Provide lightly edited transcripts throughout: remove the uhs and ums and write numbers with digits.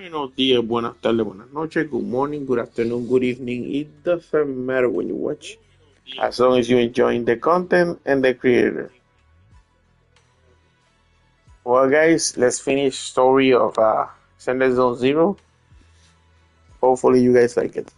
Buenos días, buenas tardes, buenas noches, good morning, good afternoon, good evening. It doesn't matter when you watch, as long as you're enjoying the content and the creator. Well, guys, let's finish story of Zenless Zone Zero. Hopefully, you guys like it.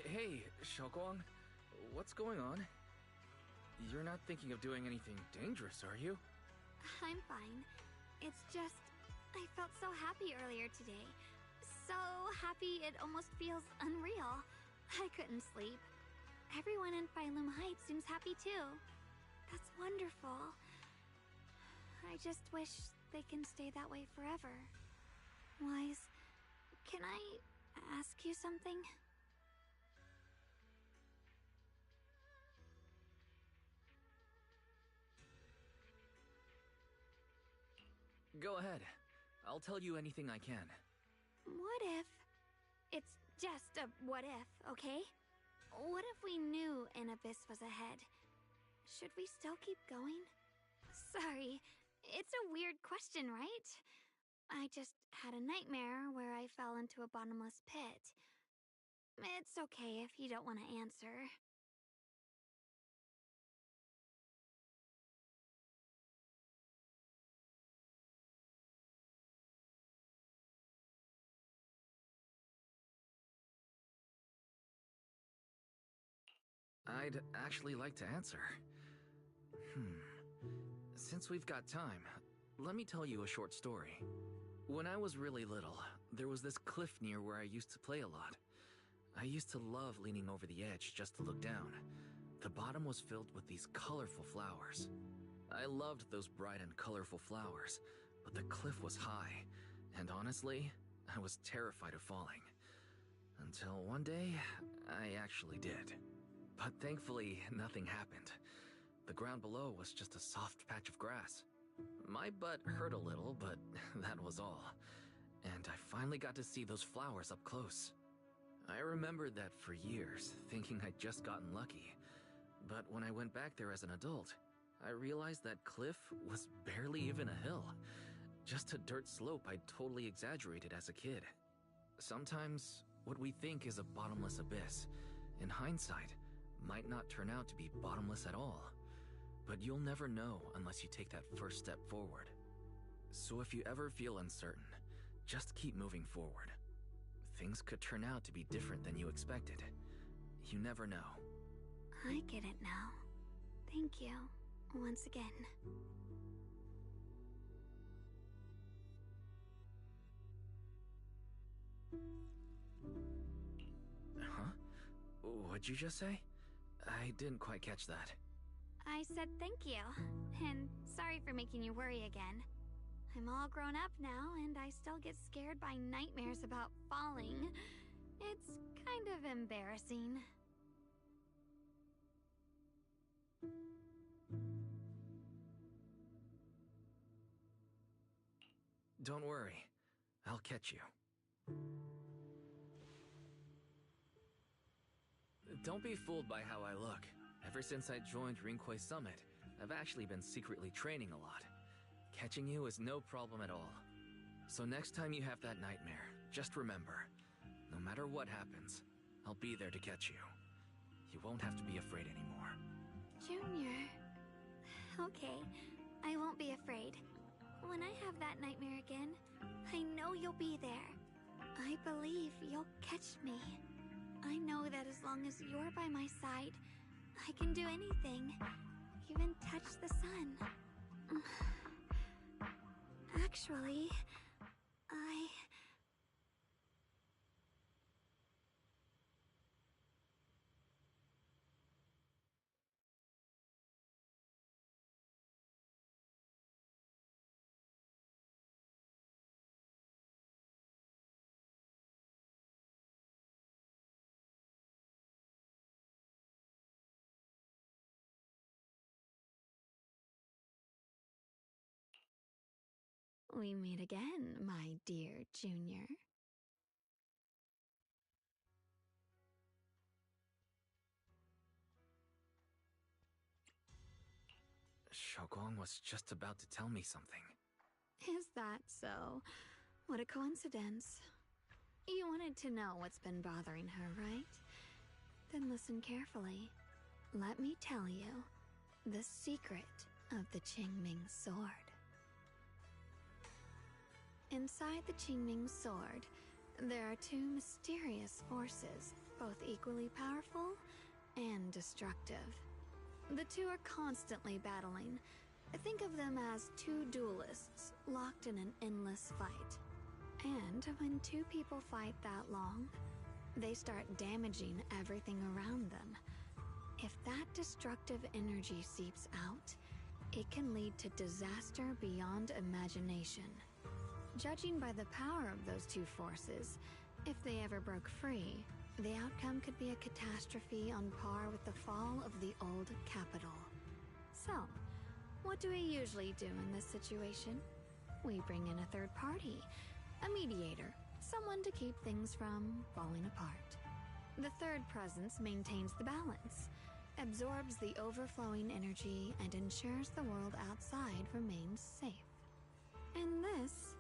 Hey, Xiaoguang, what's going on? You're not thinking of doing anything dangerous, are you? I'm fine. It's just, I felt so happy earlier today. So happy it almost feels unreal. I couldn't sleep. Everyone in Phylum Heights seems happy too. That's wonderful. I just wish they can stay that way forever. Wise, can I ask you something? Go ahead. I'll tell you anything I can. What if... It's just a what if, okay? What if we knew an abyss was ahead? Should we still keep going? Sorry, it's a weird question, right? I just had a nightmare where I fell into a bottomless pit. It's okay if you don't want to answer. I'd actually like to answer. Since we've got time, let me tell you a short story. When I was really little, there was this cliff near where I used to play a lot. I used to love leaning over the edge just to look down. The bottom was filled with these colorful flowers. I loved those bright and colorful flowers, but the cliff was high, and honestly, I was terrified of falling. Until one day, I actually did. But thankfully, nothing happened. The ground below was just a soft patch of grass. My butt hurt a little, but that was all. And I finally got to see those flowers up close. I remembered that for years, thinking I'd just gotten lucky. But when I went back there as an adult, I realized that cliff was barely even a hill. Just a dirt slope I'd totally exaggerated as a kid. Sometimes, what we think is a bottomless abyss, in hindsight, might not turn out to be bottomless at all. But you'll never know unless you take that first step forward. So if you ever feel uncertain, just keep moving forward. Things could turn out to be different than you expected. You never know. I get it now. Thank you, once again. Huh? What'd you just say? I didn't quite catch that. I said thank you, and sorry for making you worry again. I'm all grown up now, and I still get scared by nightmares about falling. It's kind of embarrassing. Don't worry. I'll catch you. Don't be fooled by how I look. Ever since I joined Rinkwei Summit, I've actually been secretly training a lot. Catching you is no problem at all. So next time you have that nightmare, just remember, no matter what happens, I'll be there to catch you. You won't have to be afraid anymore. Junior. Okay, I won't be afraid. When I have that nightmare again, I know you'll be there. I believe you'll catch me. I know that as long as you're by my side, I can do anything, even touch the sun. Actually, I... We meet again, my dear Junior. Xiaoguang was just about to tell me something. Is that so? What a coincidence. You wanted to know what's been bothering her, right? Then listen carefully. Let me tell you the secret of the Qingming sword. Inside the Qingming sword, there are two mysterious forces, both equally powerful and destructive. The two are constantly battling. Think of them as two duelists locked in an endless fight. And when two people fight that long, they start damaging everything around them. If that destructive energy seeps out, it can lead to disaster beyond imagination. Judging by the power of those two forces, if they ever broke free, the outcome could be a catastrophe on par with the fall of the old capital. So, what do we usually do in this situation? We bring in a third party, a mediator, someone to keep things from falling apart. The third presence maintains the balance, absorbs the overflowing energy, and ensures the world outside remains safe. And this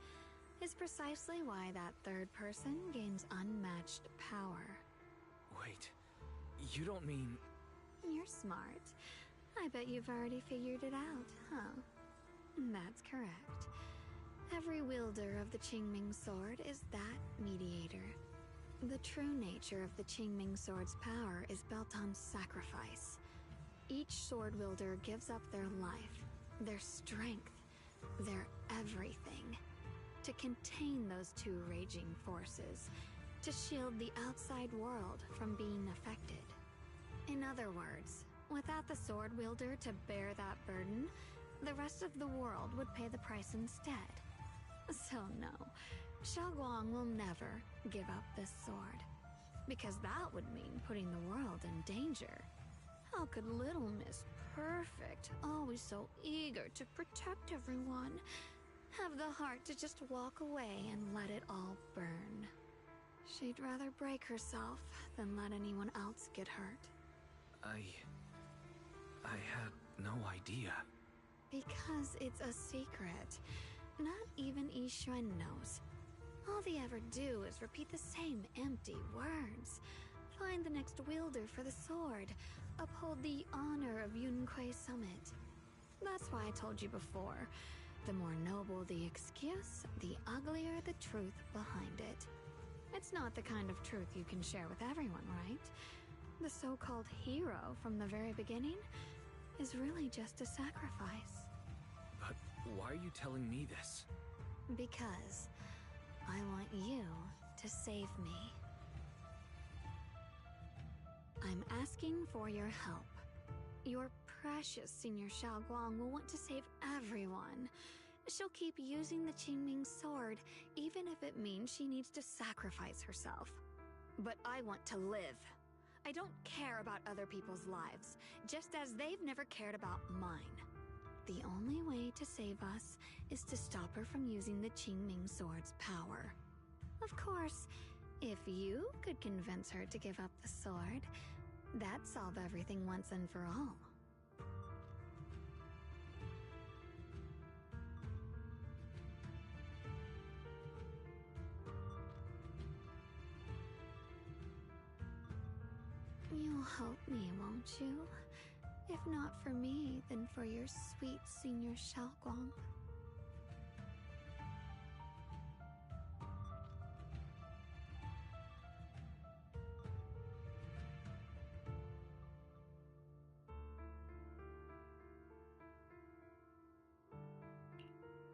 is precisely why that third person gains unmatched power. Wait, you don't mean... You're smart. I bet you've already figured it out, huh? That's correct. Every wielder of the Qingming sword is that mediator. The true nature of the Qingming sword's power is built on sacrifice. Each sword wielder gives up their life, their strength, their everything, to contain those two raging forces, to shield the outside world from being affected. In other words, without the sword wielder to bear that burden, the rest of the world would pay the price instead. So no, Xiaoguang will never give up this sword, because that would mean putting the world in danger. How could little Miss Perfect, always so eager to protect everyone, have the heart to just walk away and let it all burn? She'd rather break herself than let anyone else get hurt. I had no idea. Because it's a secret. Not even Yixuan knows. All they ever do is repeat the same empty words. Find the next wielder for the sword. Uphold the honor of Yunquei Summit. That's why I told you before. The more noble the excuse, the uglier the truth behind it. It's not the kind of truth you can share with everyone, right? The so-called hero from the very beginning is really just a sacrifice. But why are you telling me this? Because I want you to save me. I'm asking for your help. Your precious Senior Xiaoguang will want to save everyone. She'll keep using the Qingming sword, even if it means she needs to sacrifice herself. But I want to live. I don't care about other people's lives, just as they've never cared about mine. The only way to save us is to stop her from using the Qingming sword's power. Of course, if you could convince her to give up the sword, that'd solve everything once and for all. You'll help me, won't you? If not for me, then for your sweet Senior Xiaoguang.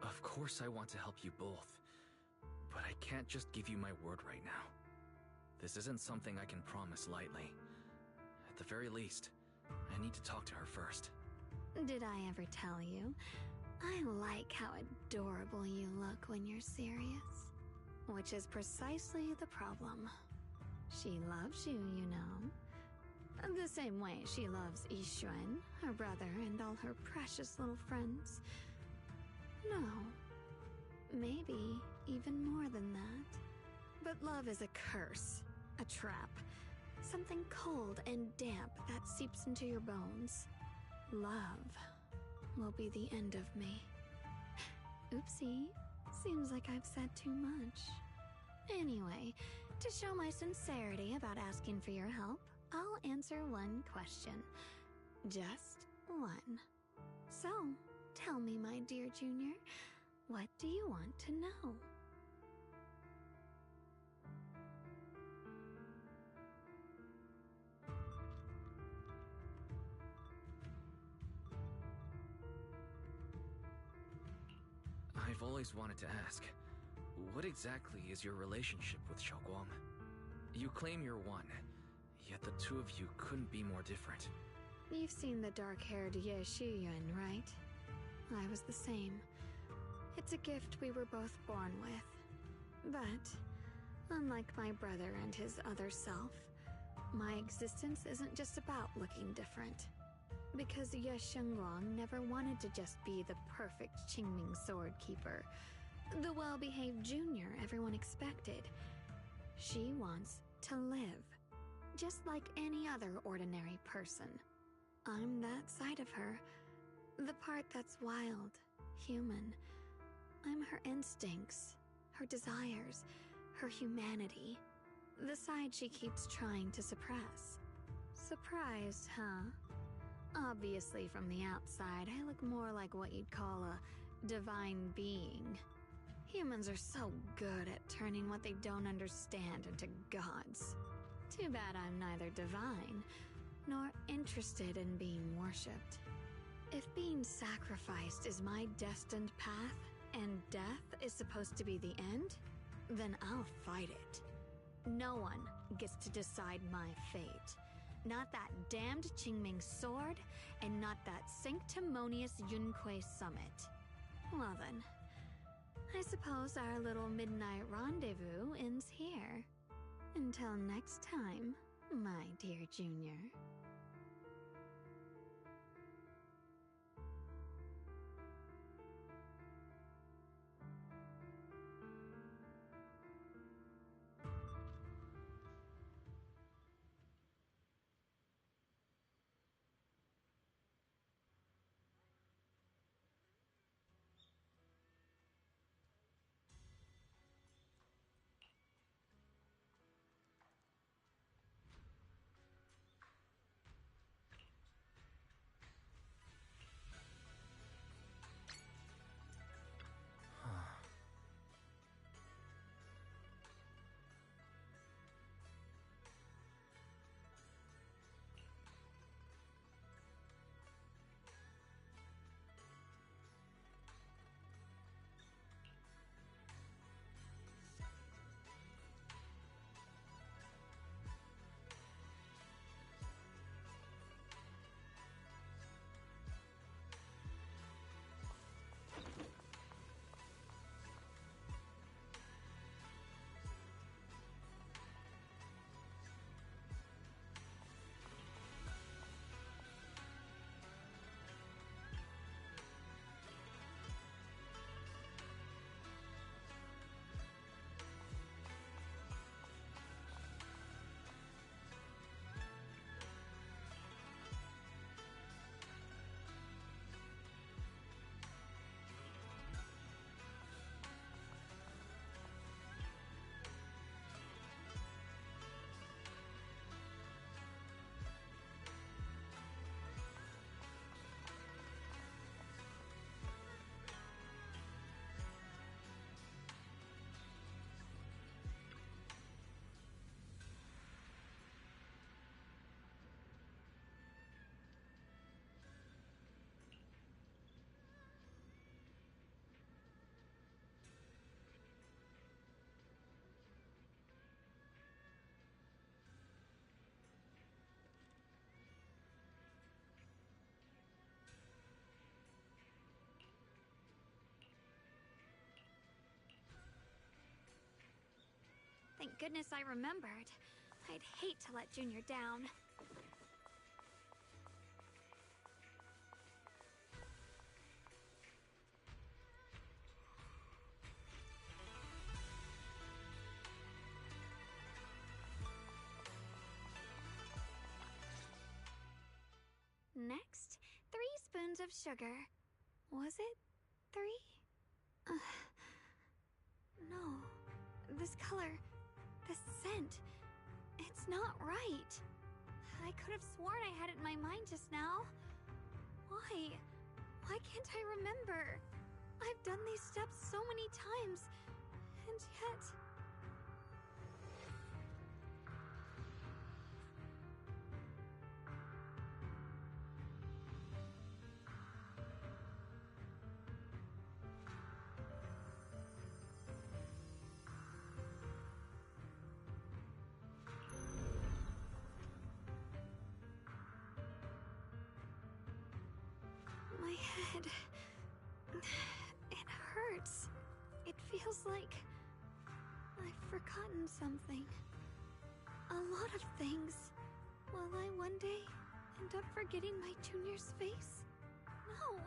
Of course I want to help you both, but I can't just give you my word right now. This isn't something I can promise lightly. At the very least, I need to talk to her first. Did I ever tell you? I like how adorable you look when you're serious. Which is precisely the problem. She loves you, you know. The same way she loves Yixuan, her brother, and all her precious little friends. No. Maybe even more than that. But love is a curse, a trap, something cold and damp that seeps into your bones. Love will be the end of me. Oopsie, seems like I've said too much. Anyway, to show my sincerity about asking for your help, I'll answer one question. Just one. So, tell me, my dear Junior, what do you want to know? I've always wanted to ask, what exactly is your relationship with Xiaoguang? You claim you're one, yet the two of you couldn't be more different. You've seen the dark-haired Ye Shiyuan, right? I was the same. It's a gift we were both born with. But, unlike my brother and his other self, my existence isn't just about looking different. Because Ye Shengguang never wanted to just be the perfect Qingming sword keeper, the well-behaved junior everyone expected. She wants to live, just like any other ordinary person. I'm that side of her, the part that's wild, human. I'm her instincts, her desires, her humanity, the side she keeps trying to suppress. Surprised, huh? Obviously, from the outside, I look more like what you'd call a divine being. Humans are so good at turning what they don't understand into gods. Too bad I'm neither divine, nor interested in being worshipped. If being sacrificed is my destined path, and death is supposed to be the end, then I'll fight it. No one gets to decide my fate. Not that damned Qingming sword, and not that sanctimonious Yunque summit. Well then, I suppose our little midnight rendezvous ends here. Until next time, my dear Junior. Thank goodness I remembered. I'd hate to let Junior down. tablespoons of sugar. Was it 3? No. This color, this scent, it's not right. I could have sworn I had it in my mind just now. Why? Why can't I remember? I've done these steps so many times, and yet... My head... it hurts. It feels like... I've forgotten something. A lot of things. Will I one day end up forgetting my junior's face? No!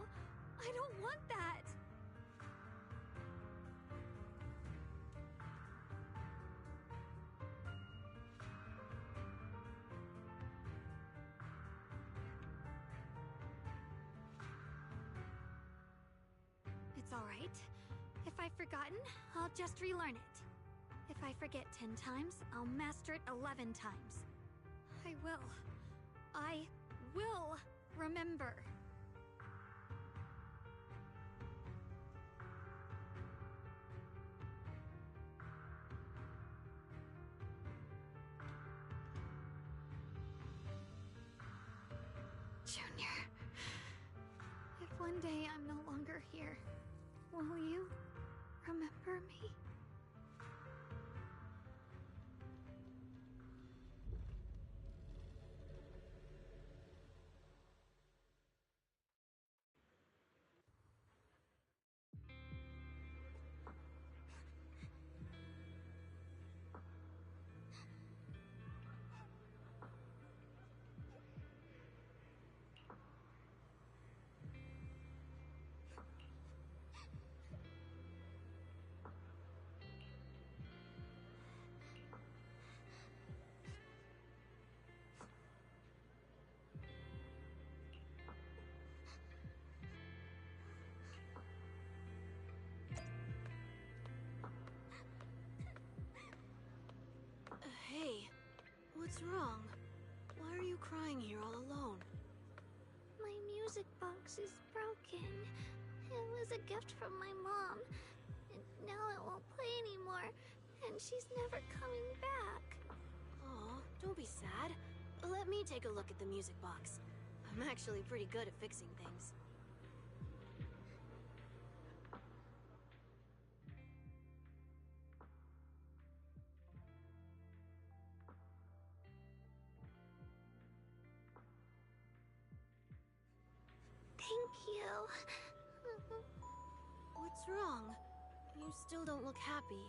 I don't want that! It's alright. If I've forgotten, I'll just relearn it. If I forget 10 times, I'll master it 11 times. I will remember. Junior. If one day I'm no longer here, will you remember me? Hey, what's wrong? Why are you crying here all alone? My music box is broken. It was a gift from my mom. And now it won't play anymore. And she's never coming back. Aw, don't be sad. Let me take a look at the music box. I'm actually pretty good at fixing things. Thank you. What's wrong? You still don't look happy.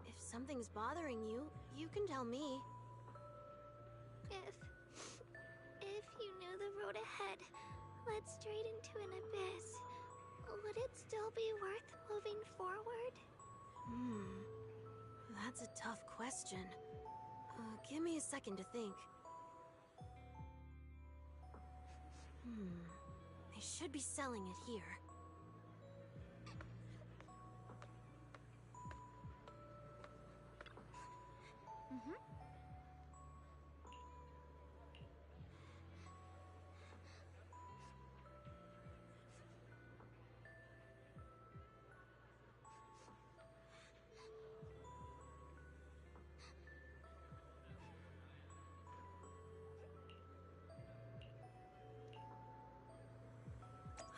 If something's bothering you, you can tell me. If you knew the road ahead led straight into an abyss, would it still be worth moving forward? That's a tough question. Give me a second to think. They should be selling it here.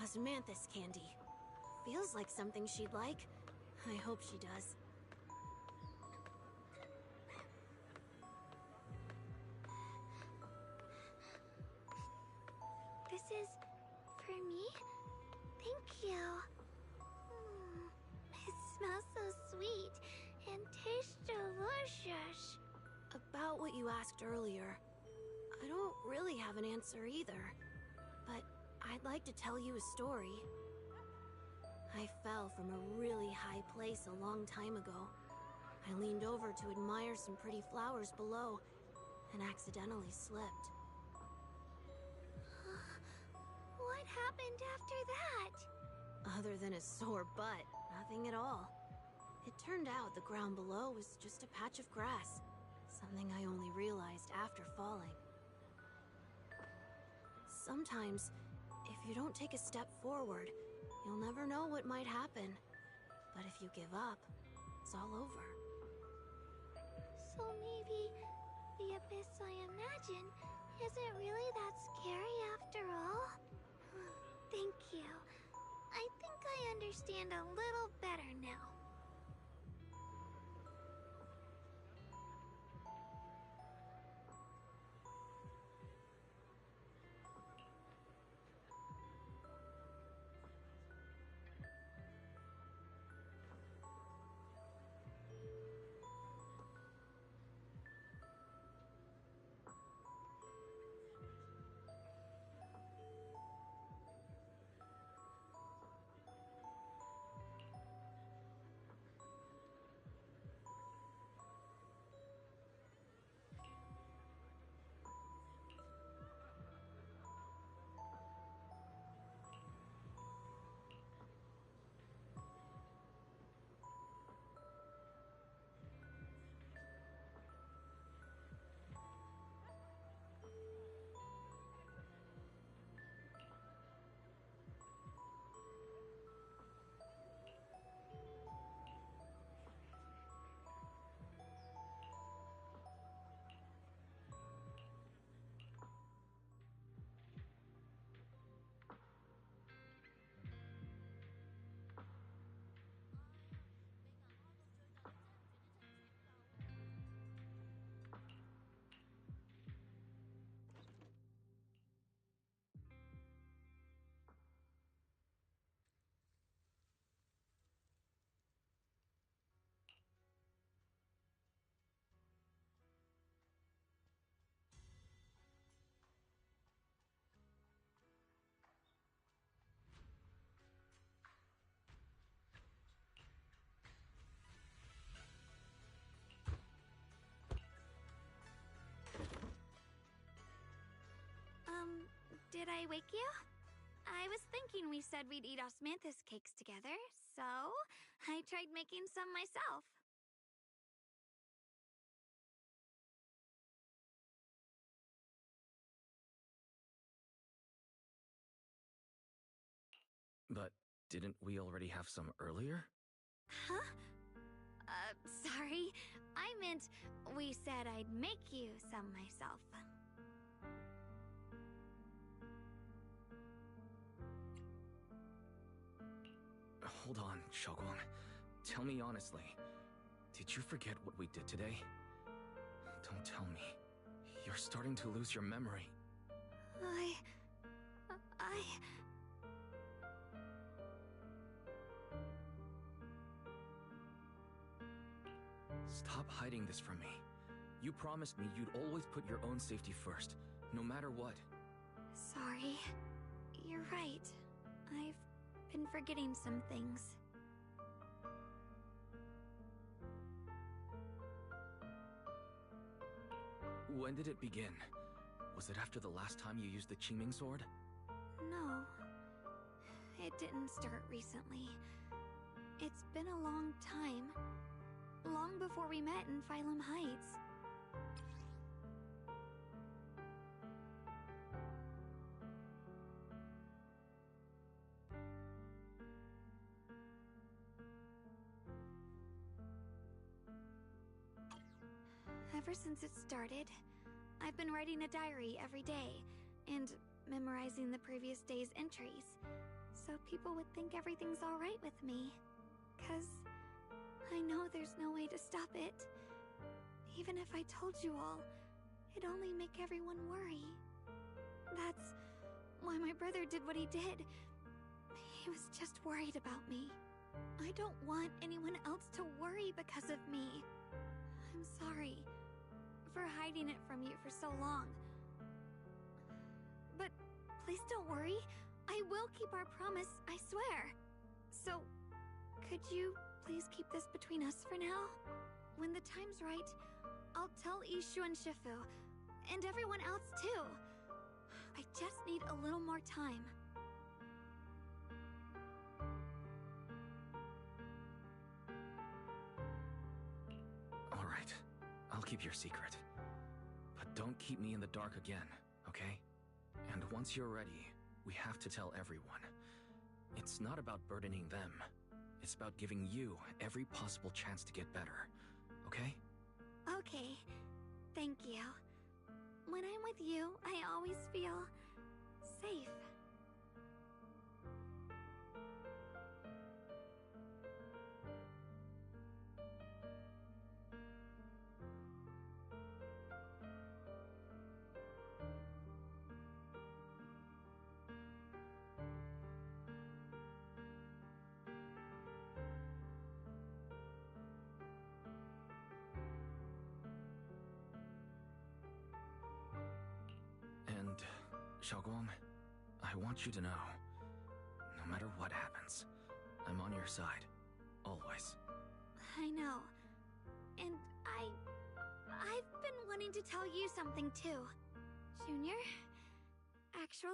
Osmanthus candy. Feels like something she'd like. I hope she does. This is for me? Thank you. It smells so sweet and tastes delicious. About what you asked earlier, I don't really have an answer either. But I'd like to tell you a story. I fell from a really high place a long time ago. I leaned over to admire some pretty flowers below, and accidentally slipped. What happened after that? Other than a sore butt, nothing at all. It turned out the ground below was just a patch of grass, something I only realized after falling. Sometimes, if you don't take a step forward, you'll never know what might happen. But if you give up, it's all over. So maybe the abyss I imagine isn't really that scary after all? Thank you. I think I understand a little better now. Did I wake you? I was thinking we said we'd eat osmanthus cakes together, so I tried making some myself. But didn't we already have some earlier? Huh? Sorry. I meant we said I'd make you some myself. Hold on, Shogun. Tell me honestly, did you forget what we did today? Don't tell me. You're starting to lose your memory. I... Stop hiding this from me. You promised me you'd always put your own safety first, no matter what. Sorry. You're right. I've been forgetting some things. When did it begin? Was it after the last time you used the Qingming sword? No. It didn't start recently. It's been a long time. Long before we met in Phylum Heights. Ever since it started, I've been writing a diary every day and memorizing the previous day's entries, so people would think everything's alright with me. 'Cause I know there's no way to stop it. Even if I told you all, it'd only make everyone worry. That's why my brother did what he did. He was just worried about me. I don't want anyone else to worry because of me. I'm sorry for hiding it from you for so long. But please don't worry. I will keep our promise, I swear. So, could you please keep this between us for now? When the time's right, I'll tell Ishu and Shifu, and everyone else too. I just need a little more time. keep your secret. But don't keep me in the dark again, okay? And once you're ready, we have to tell everyone. It's not about burdening them. It's about giving you every possible chance to get better, okay? Okay, thank you. When I'm with you, I always feel safe. And, Xiaoguang, I want you to know, no matter what happens, I'm on your side. Always. I know. And I've been wanting to tell you something too. Junior? Actually,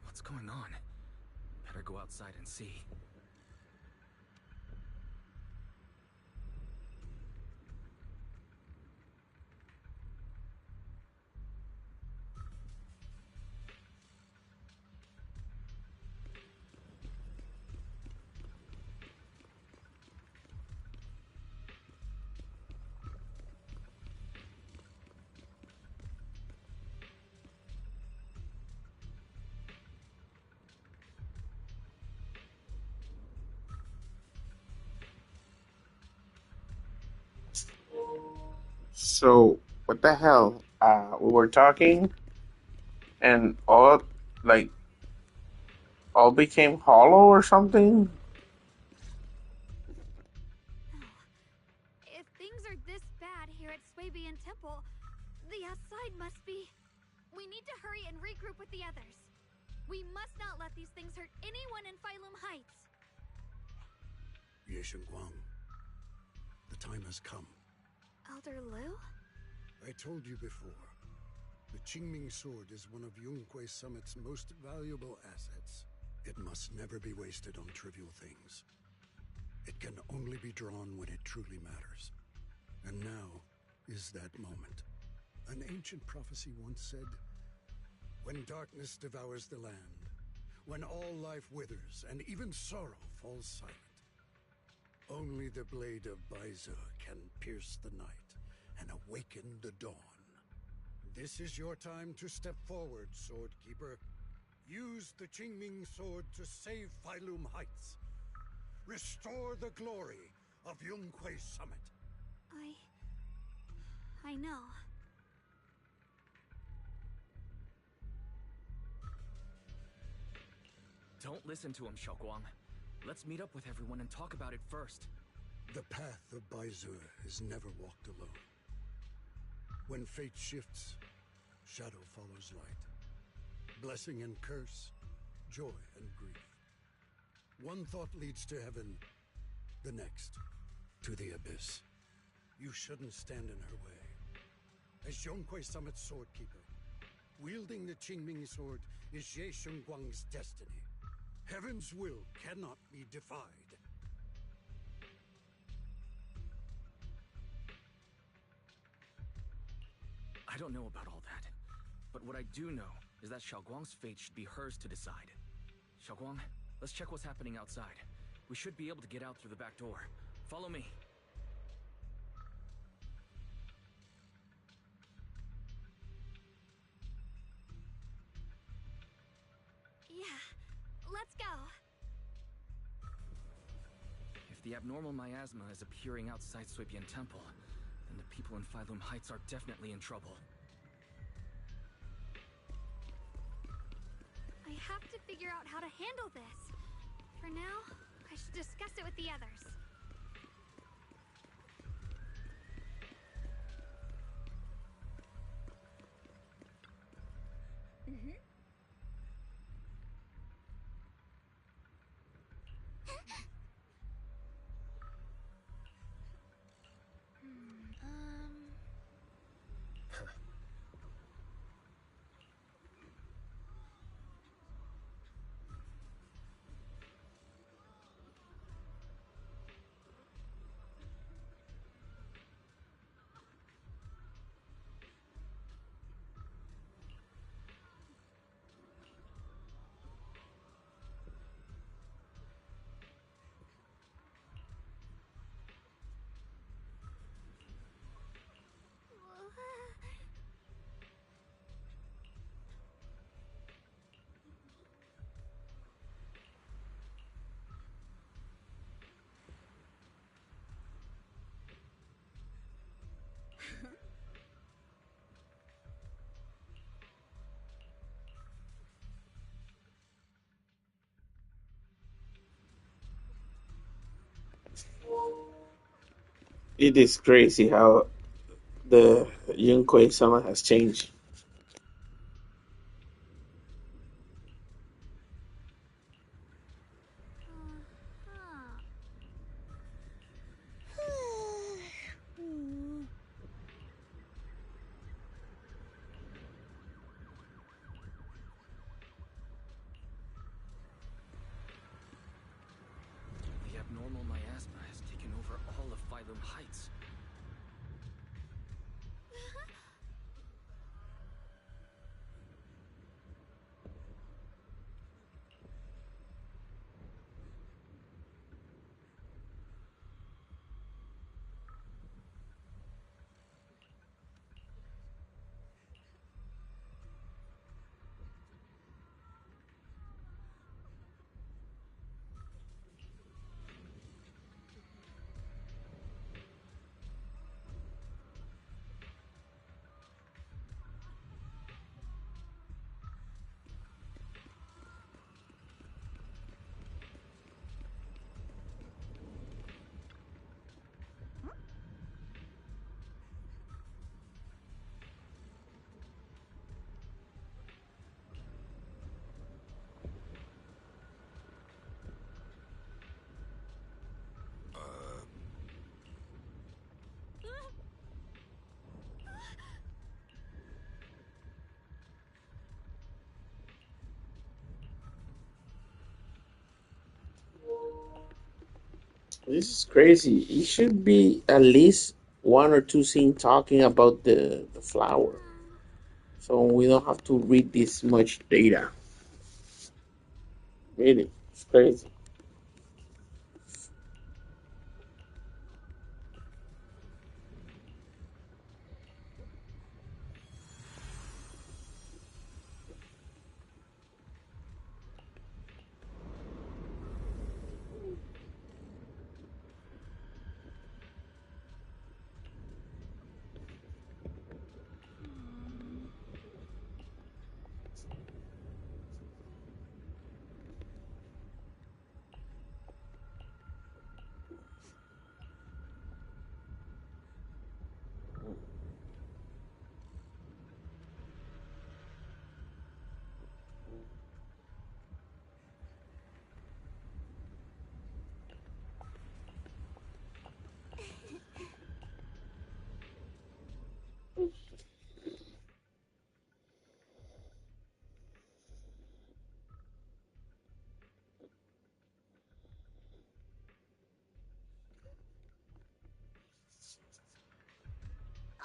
What's going on? Better go outside and see. So, what the hell? We were talking, and like, all became hollow or something? if things are this bad here at Swabian Temple, the outside must be... We need to hurry and regroup with the others. We must not let these things hurt anyone in Phylum Heights. Ye Guang, the time has come. Elder Liu? I told you before, the Qingming sword is one of Yonghui Summit's most valuable assets. It must never be wasted on trivial things. It can only be drawn when it truly matters. And now is that moment. An ancient prophecy once said, when darkness devours the land, when all life withers and even sorrow falls silent, only the blade of Baize can pierce the night and awaken the dawn. This is your time to step forward, Sword Keeper. Use the Qingming sword to save Phylum Heights. Restore the glory of Yonghui Summit. I know. Don't listen to him, Xiaoguang. Let's meet up with everyone and talk about it first. The path of Baize is never walked alone. When fate shifts, shadow follows light. Blessing and curse, joy and grief. One thought leads to heaven, the next to the abyss. You shouldn't stand in her way. As Yonghui Summit's sword keeper, wielding the Qingming sword is Ye Shengguang's destiny. Heaven's will cannot be defied. I don't know about all that, but what I do know is that Xiaoguang's fate should be hers to decide. Xiaoguang, let's check what's happening outside. We should be able to get out through the back door. Follow me. Yeah, let's go. If the abnormal miasma is appearing outside Swabian Temple, then the people in Phylum Heights are definitely in trouble. I have to figure out how to handle this. For now, I should discuss it with the others. It is crazy how the Yunquei Sama has changed. Huh. The abnormal miasma has taken over all of Phylum Heights. This is crazy. It should be at least one or two scenes talking about the flower. So we don't have to read this much data. Really, it's crazy.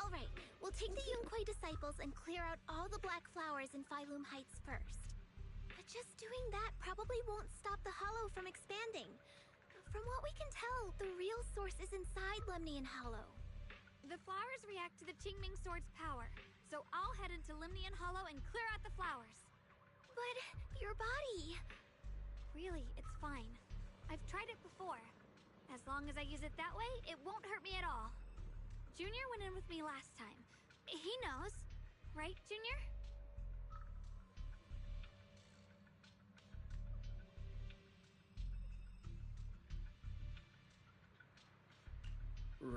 Alright, we'll take the Yunquei disciples and clear out all the black flowers in Phylum Heights first. But just doing that probably won't stop the Hollow from expanding. From what we can tell, the real source is inside Lemnian Hollow. The flowers react to the Qingming Sword's power, so I'll head into Limnian Hollow and clear out the flowers. But your body... Really, it's fine. I've tried it before. As long as I use it that way, it won't hurt me at all. Junior went in with me last time. He knows. Right, Junior?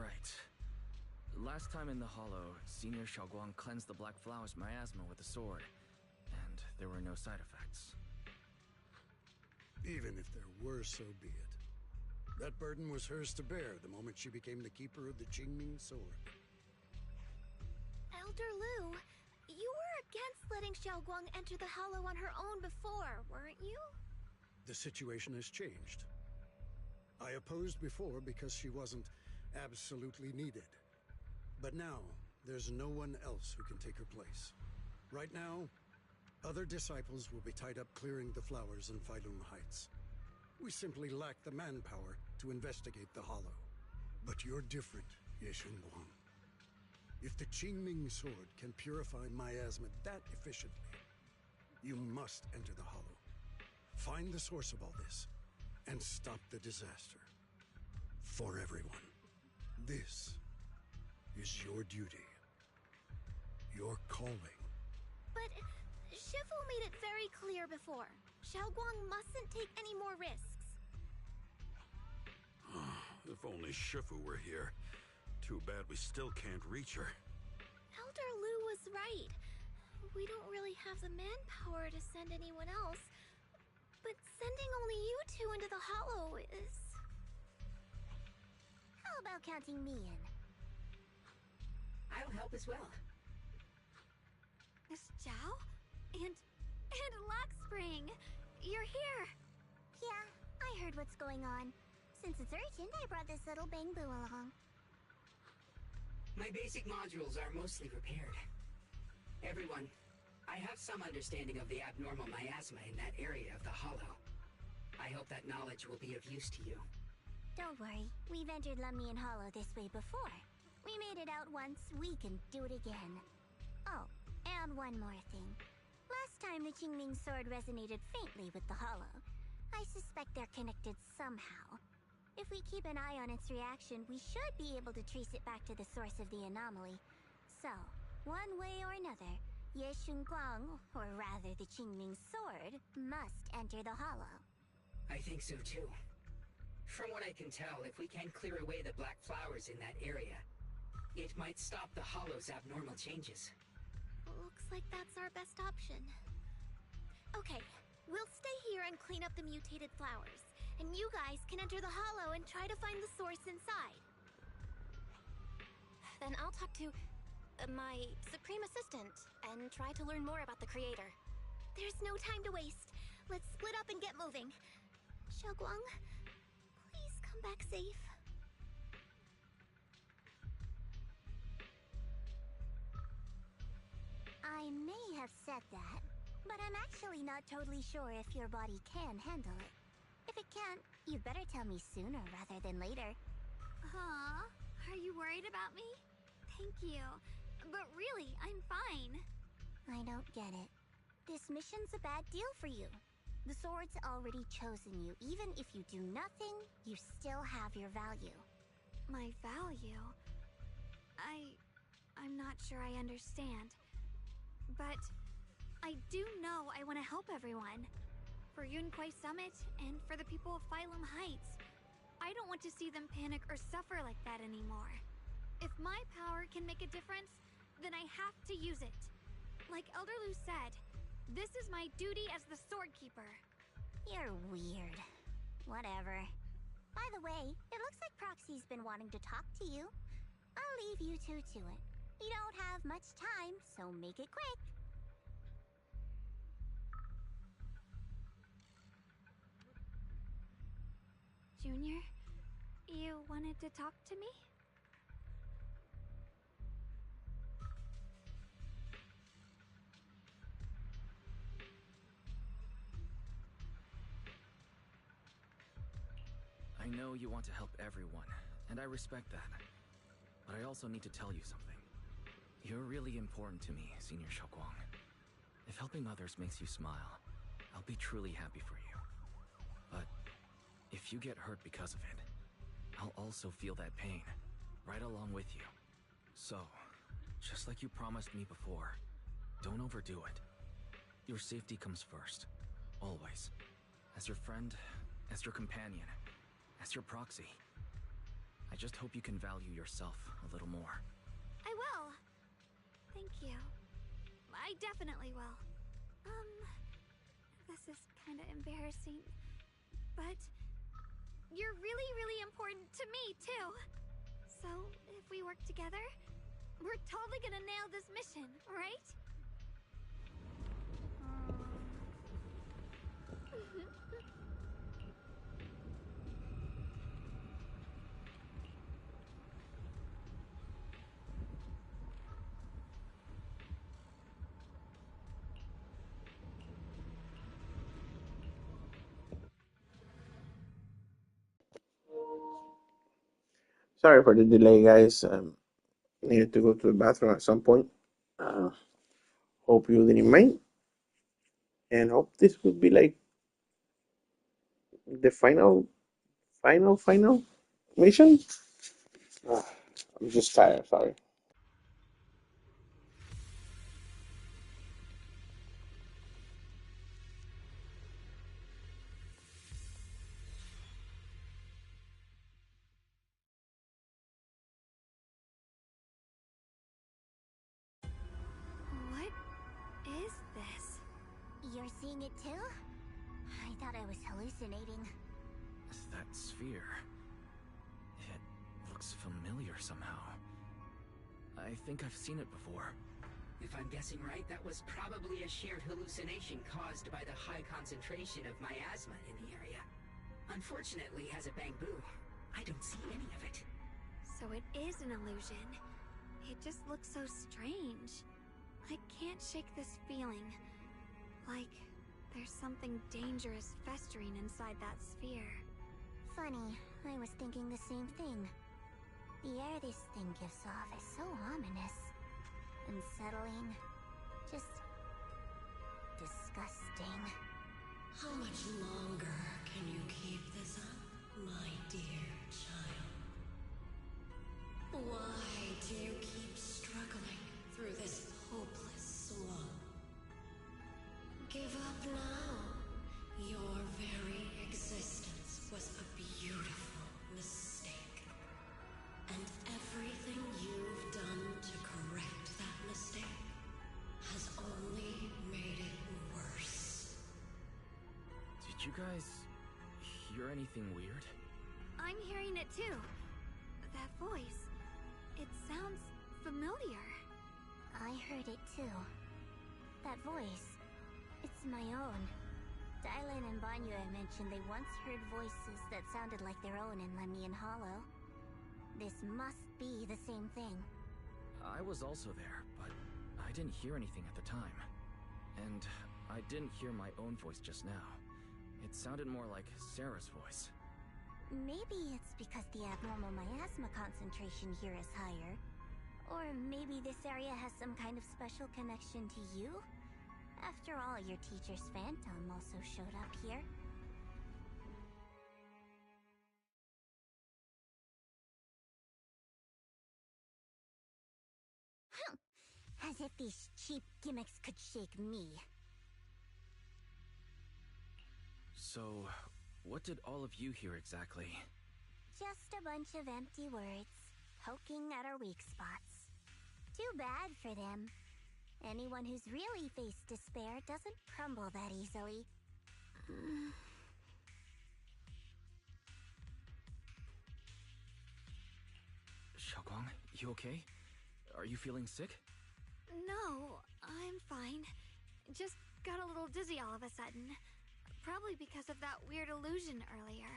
Right. Last time in the Hollow, Senior Xiaoguang cleansed the Black Flower's miasma with a sword, and there were no side effects. Even if there were, so be it. That burden was hers to bear the moment she became the keeper of the Qingming sword. Elder Lu, you were against letting Xiaoguang enter the Hollow on her own before, weren't you? The situation has changed. I opposed before because she wasn't absolutely needed. But now, there's no one else who can take her place. Right now, other disciples will be tied up clearing the flowers in Failun Heights. We simply lack the manpower to investigate the Hollow. But you're different, Ye Shunguang. If the Qingming sword can purify miasma that efficiently, you must enter the Hollow. Find the source of all this, and stop the disaster. For everyone. This is your duty. Your calling. But Shifu made it very clear before. Xiaoguang mustn't take any more risks. If only Shifu were here. Too bad we still can't reach her. Elder Lu was right. We don't really have the manpower to send anyone else. But sending only you two into the Hollow is... How about counting me in? I'll help as well. Miss Zhao? And Lockspring! You're here! Yeah, I heard what's going on. Since it's urgent, I brought this little bang-boo along. My basic modules are mostly repaired. Everyone, I have some understanding of the abnormal miasma in that area of the Hollow. I hope that knowledge will be of use to you. Don't worry, we've entered Lumion Hollow this way before. We made it out once, we can do it again. Oh, and one more thing. Last time the Qingming sword resonated faintly with the Hollow. I suspect they're connected somehow. If we keep an eye on its reaction, we should be able to trace it back to the source of the anomaly. So, one way or another, Ye Shunguang, or rather the Qingming sword, must enter the Hollow. I think so too. From what I can tell, if we can clear away the black flowers in that area, it might stop the Hollow's abnormal changes. Looks like that's our best option. Okay, we'll stay here and clean up the mutated flowers. And you guys can enter the Hollow and try to find the source inside. Then I'll talk to my Supreme Assistant and try to learn more about the Creator. There's no time to waste. Let's split up and get moving. Xiaoguang, please come back safe. I may have said that, but I'm actually not totally sure if your body can handle it. If it can't, you'd better tell me sooner rather than later. Huh? Are you worried about me? Thank you. But really, I'm fine. I don't get it. This mission's a bad deal for you. The sword's already chosen you. Even if you do nothing, you still have your value. My value? I'm not sure I understand. But I do know I want to help everyone. For Yunquai Summit, and for the people of Phylum Heights. I don't want to see them panic or suffer like that anymore. If my power can make a difference, then I have to use it. Like Elder Lu said, this is my duty as the Sword Keeper. You're weird. Whatever. By the way, it looks like Proxy's been wanting to talk to you. I'll leave you two to it. You don't have much time, so make it quick. Junior, you wanted to talk to me? I know you want to help everyone, and I respect that. But I also need to tell you something. You're really important to me, Senior Xiaoguang. If helping others makes you smile, I'll be truly happy for you. But if you get hurt because of it, I'll also feel that pain, right along with you. So, just like you promised me before, don't overdo it. Your safety comes first, always. As your friend, as your companion, as your proxy. I just hope you can value yourself a little more. I will. Thank you. I definitely will. This is kind of embarrassing, but you're really, really important to me, too. So, if we work together, we're totally gonna nail this mission, right? Sorry for the delay, guys. Needed to go to the bathroom at some point. Uh, hope you didn't mind, and hope this would be like the final mission. Uh, I'm just tired. Sorry. What is this? You're seeing it too? I thought I was hallucinating. That sphere... it looks familiar somehow. I think I've seen it before. If I'm guessing right, that was probably a shared hallucination caused by the high concentration of miasma in the area. Unfortunately, as a Bangbu, I don't see any of it. So it is an illusion. It just looks so strange. I can't shake this feeling. Like there's something dangerous festering inside that sphere. Funny, I was thinking the same thing. The air this thing gives off is so ominous. Unsettling. Just... disgusting. How much longer can you keep this up, my dear child? Why do you keep struggling through this hopeless swamp? Give up now. Your very existence was a beautiful mistake. And everything you've done to correct that mistake has only made it worse. Did you guys hear anything weird? I'm hearing it too. That voice. It sounds familiar. I heard it too. That voice. It's my own. Dylan and Banya mentioned they once heard voices that sounded like their own in Lemian Hollow. This must be the same thing. I was also there, but I didn't hear anything at the time. And I didn't hear my own voice just now. It sounded more like Sarah's voice. Maybe it's because the abnormal miasma concentration here is higher. Or maybe this area has some kind of special connection to you? After all, your teacher's phantom also showed up here. As if these cheap gimmicks could shake me. So, what did all of you hear exactly? Just a bunch of empty words, poking at our weak spots. Too bad for them. Anyone who's really faced despair doesn't crumble that easily. Xiaoguang, you okay? Are you feeling sick? No, I'm fine. Just got a little dizzy all of a sudden. Probably because of that weird illusion earlier.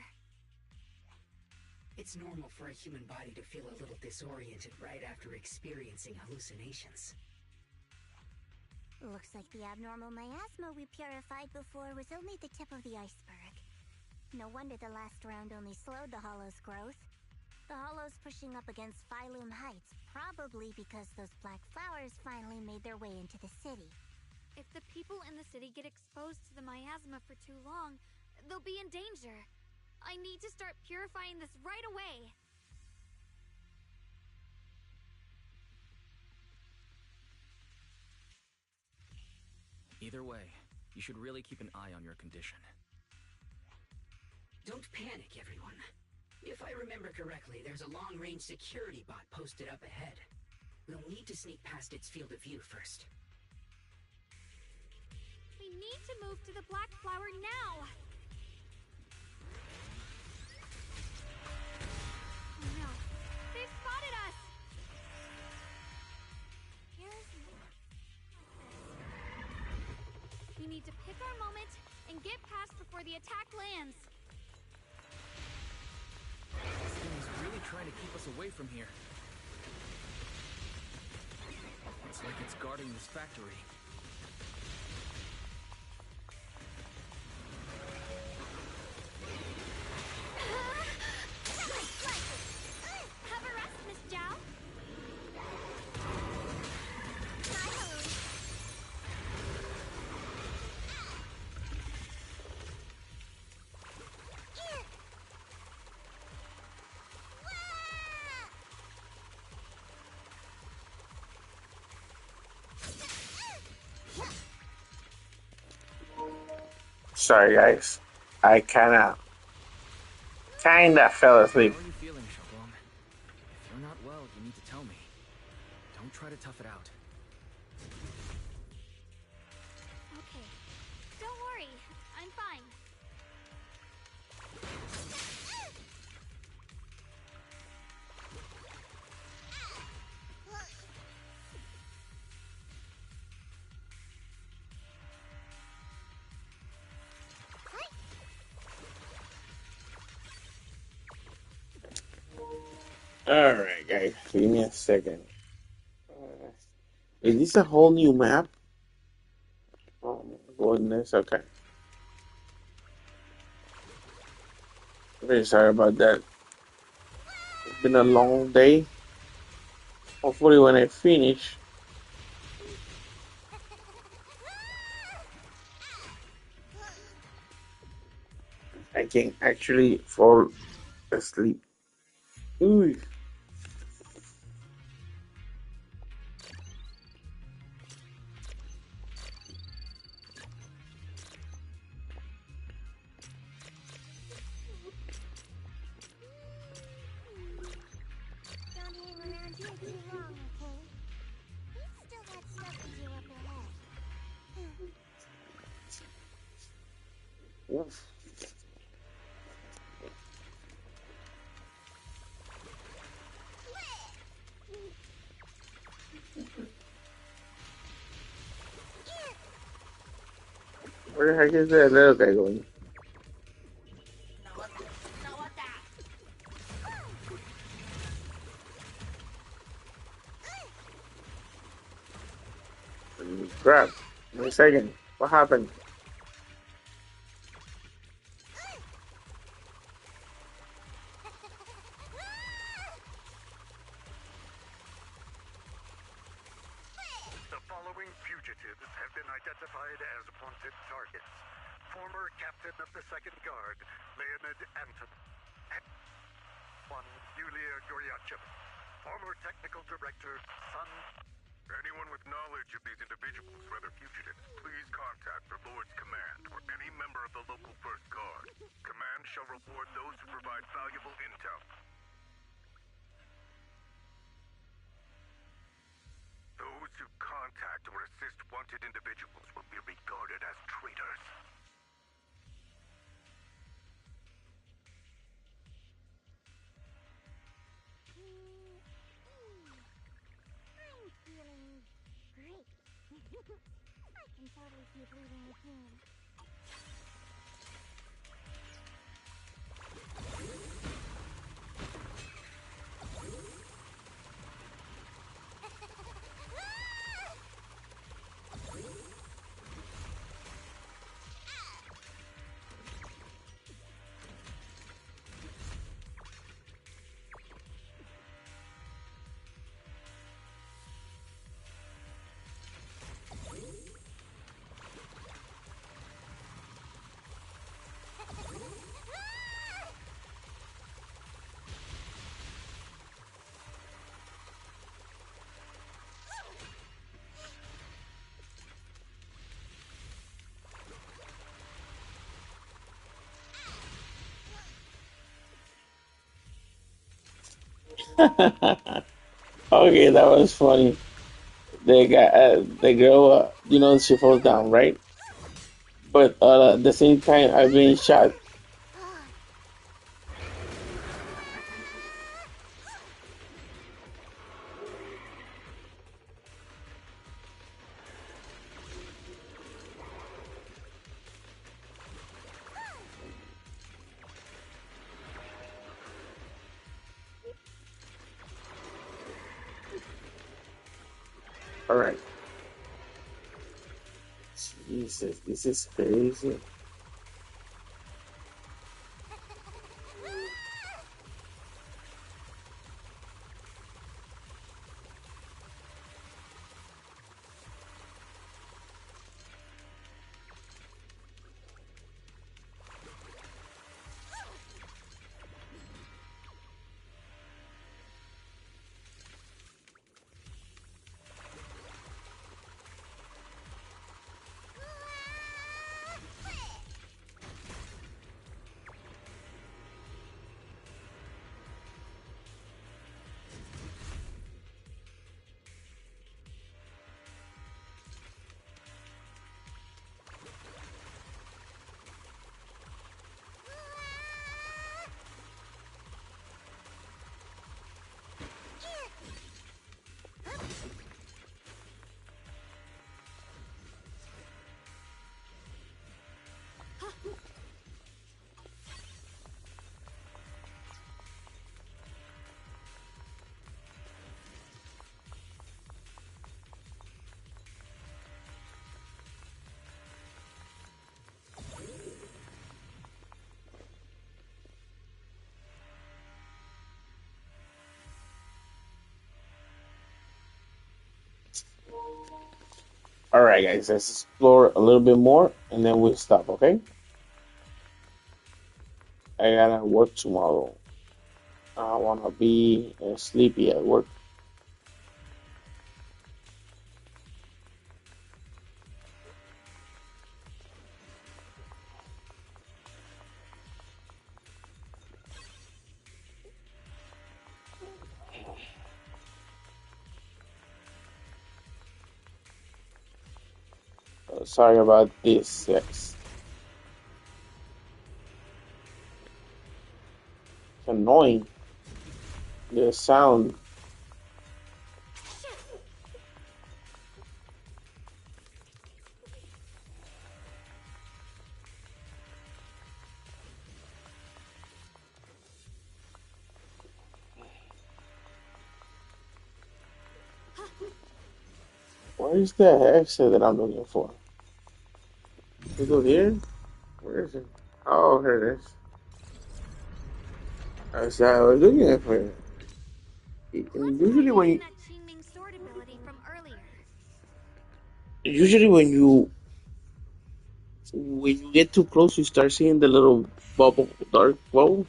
It's normal for a human body to feel a little disoriented right after experiencing hallucinations. Looks like the abnormal miasma we purified before was only the tip of the iceberg. No wonder the last round only slowed the Hollow's growth. The Hollow's pushing up against Phylum Heights, probably because those black flowers finally made their way into the city. If the people in the city get exposed to the miasma for too long, they'll be in danger. I need to start purifying this right away. Either way, you should really keep an eye on your condition. Don't panic, everyone. If I remember correctly, there's a long-range security bot posted up ahead. We'll need to sneak past its field of view first. We need to move to the black flower now! Oh no, they've spotted us! Here's more. We need to pick our moment and get past before the attack lands. This thing is really trying to keep us away from here. It's like it's guarding this factory. Have a rest, Miss Zhao. Sorry, guys. I kinda fell asleep. How are you feeling, Shogun? If you're not well, you need to tell me. Don't try to tough it out. Okay, don't worry, I'm fine. Alright, guys. Give me a second. Is this a whole new map? Oh my goodness. Okay. Very sorry about that. It's been a long day. Hopefully, when I finish, I can actually fall asleep. Ooh. Don't hang around here too long, okay? We've still got stuff to do up ahead. Oof. Where the heck is that little guy going? Crap. Wait a second. What happened? The following fugitives have been identified as wanted targets. Former captain of the Second Guard, Leonid Anton. One, Yulia Goryachev. Former technical director, Sun. Anyone with knowledge of these individuals, whether fugitives, please contact the Lord's Command or any member of the local First Guard. Command shall reward those who provide valuable intel. Those who contact or assist wanted individuals will be regarded as traitors. I'm feeling great. I can totally keep leading the team. Okay, that was funny. The girl, she falls down, right? But at the same time, I've been shot. All right. Jesus, this is crazy. All right, guys, let's explore a little bit more, and then we'll stop. Okay? I gotta work tomorrow. I wanna be sleepy at work. Sorry about this. It's annoying. The sound. Where is the exit that I'm looking for? We go here? Where is it? Oh, here it is. That's what I was looking for. What's Usually when hiding in you, that Qingming sword ability from earlier? usually when you get too close, you start seeing the little bubble, dark bubble.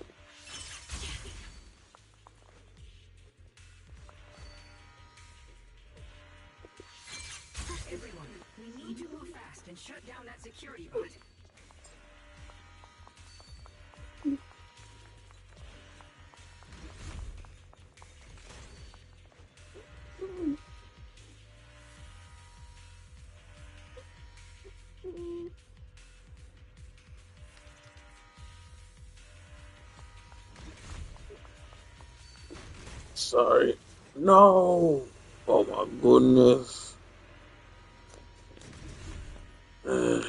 Everyone, we need to move fast and shut down that security bot. Sorry. No. Oh my goodness. Uh,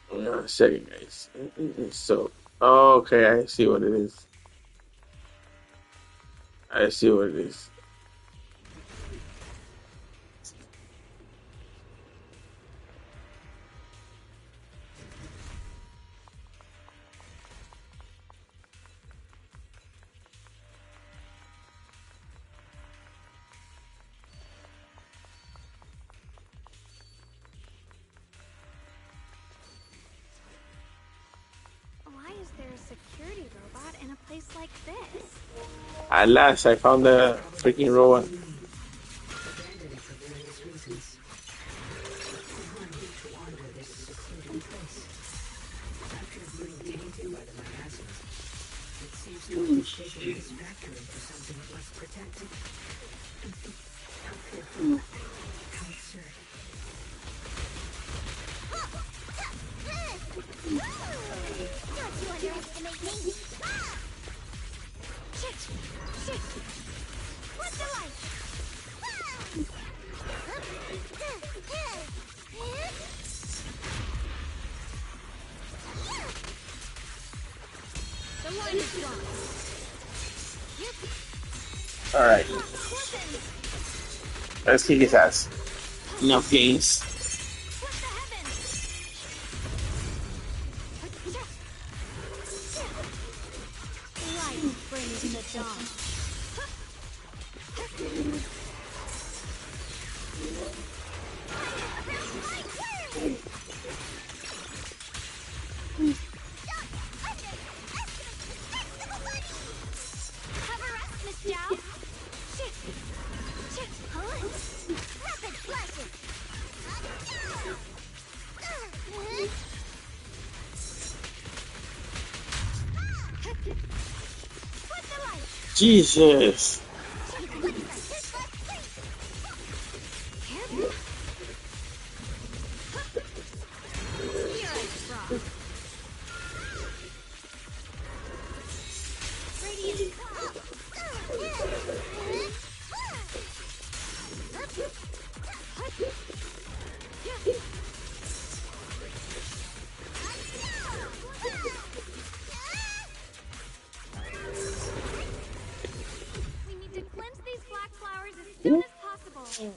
Hang on a second, guys. So, okay, I see what it is. I see what it is. Why is there a security robot in a place like this? At last, I found the freaking robot. Abandoned it for various reasons. Behind to wander this secluded place. After being tainted by the Don't you underestimate me! Ah! Shit! Shit! What the light? The line is gone. All right, let's kick his ass. Enough games. What the heavens? Light brings the dawn. Have a rest, Miss Zhao. Shit! Shit! Huh? Rapid flashes! Put the light! Jesus. Spirit Frost! Radiant We need to cleanse these black flowers as soon as possible.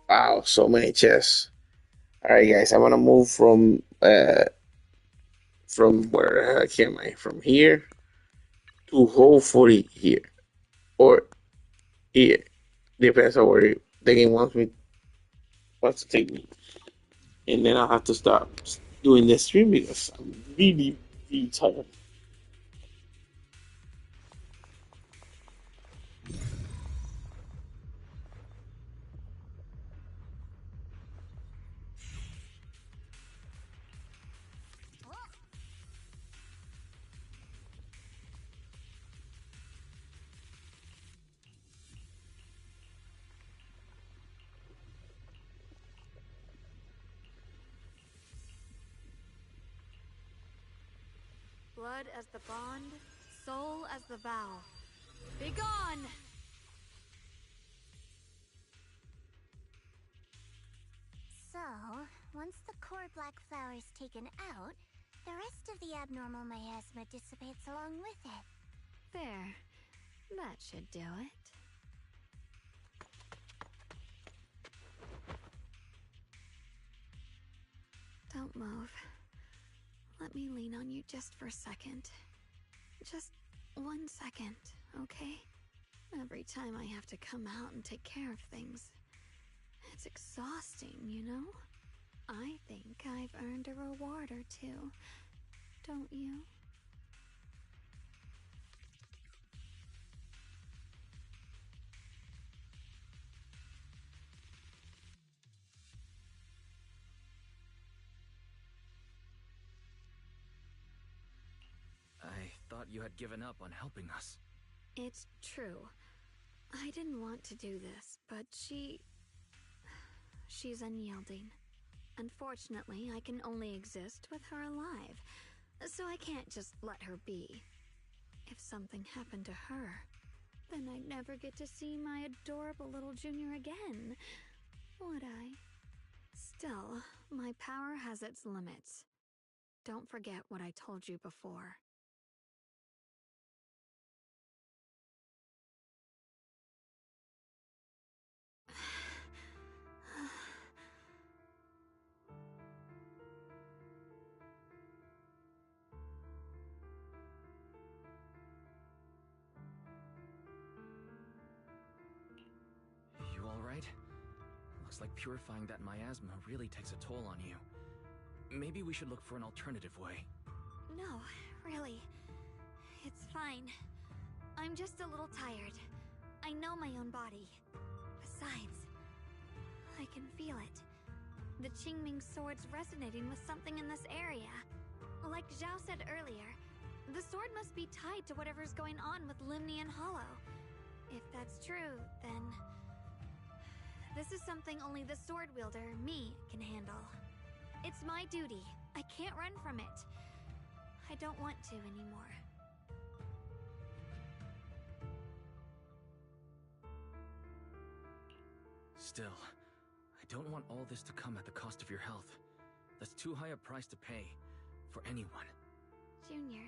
Wow, so many chests. All right, guys, I'm gonna move from where the heck am I? From here to hopefully here or here. Depends on where the game wants to take me. And then I'll have to stop doing this stream because I'm really, really tired. Blood as the bond, soul as the vow. Begone! So, once the core black flower is taken out, the rest of the abnormal miasma dissipates along with it. There. That should do it. Don't move. Let me lean on you just for a second. Just 1 second, okay? Every time I have to come out and take care of things, it's exhausting, you know? I think I've earned a reward or two, don't you? I thought you had given up on helping us. It's true. I didn't want to do this, but she's unyielding. Unfortunately, I can only exist with her alive, so I can't just let her be. If something happened to her, then I'd never get to see my adorable little junior again, would I? Still, my power has its limits. Don't forget what I told you before. You alright? Looks like purifying that miasma really takes a toll on you. Maybe we should look for an alternative way. No, really. It's fine. I'm just a little tired. I know my own body. Besides, I can feel it. The Qingming sword's resonating with something in this area. Like Zhao said earlier, the sword must be tied to whatever's going on with Limnian Hollow. If that's true, then this is something only the sword wielder, me, can handle. It's my duty. I can't run from it. I don't want to anymore. Still, I don't want all this to come at the cost of your health. That's too high a price to pay for anyone. Junior,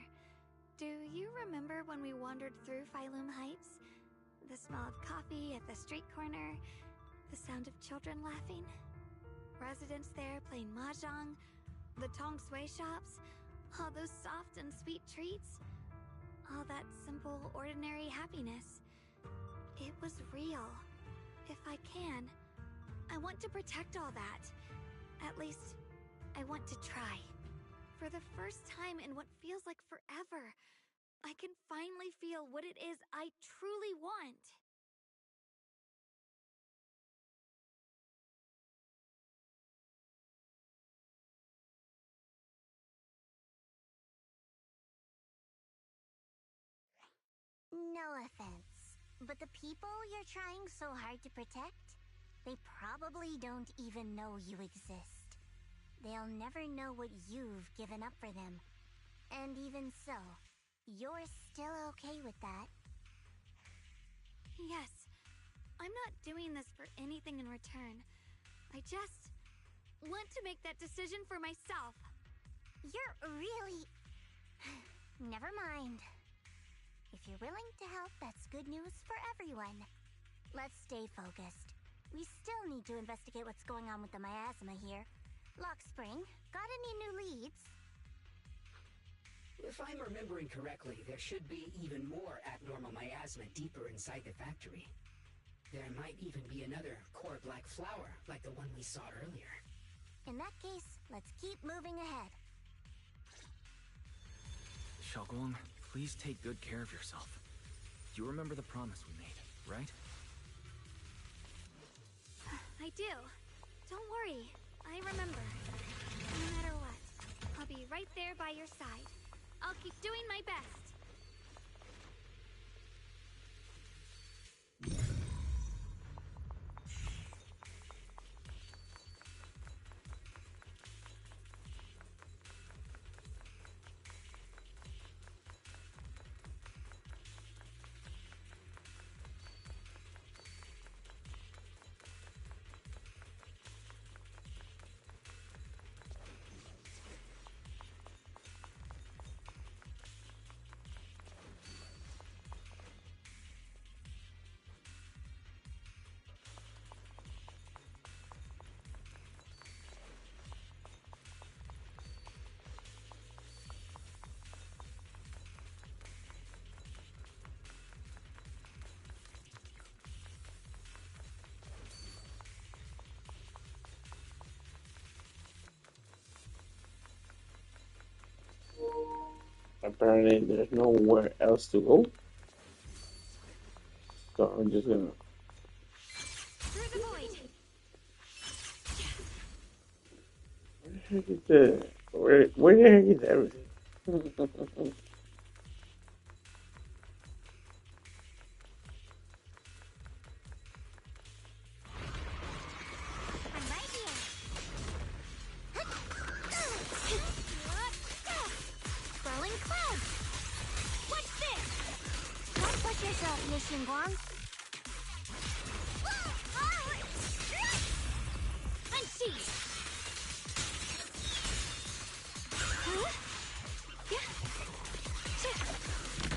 do you remember when we wandered through Phylum Heights? The smell of coffee at the street corner, the sound of children laughing, residents there playing mahjong, the tong sui shops, all those soft and sweet treats, all that simple, ordinary happiness. It was real. If I can, I want to protect all that. At least, I want to try. For the first time in what feels like forever, I can finally feel what it is I truly want. No offense, but the people you're trying so hard to protect, they probably don't even know you exist. They'll never know what you've given up for them. And even so, you're still okay with that. Yes, I'm not doing this for anything in return. I just want to make that decision for myself. You're really... Never mind. If you're willing to help, that's good news for everyone. Let's stay focused. We still need to investigate what's going on with the miasma here. Lock Spring, got any new leads? If I'm remembering correctly, there should be even more abnormal miasma deeper inside the factory. There might even be another core black flower, like the one we saw earlier. In that case, let's keep moving ahead. Xiaoguang, please take good care of yourself. You remember the promise we made, right? I do. Don't worry. I remember. No matter what, I'll be right there by your side. I'll keep doing my best. Apparently, there's nowhere else to go, so I'm just gonna. Through the void. Where the heck is the? Where the heck is everything? I'm right here. Swirling clouds. What's this? Don't push yourself, Mission Guang. Unsheath.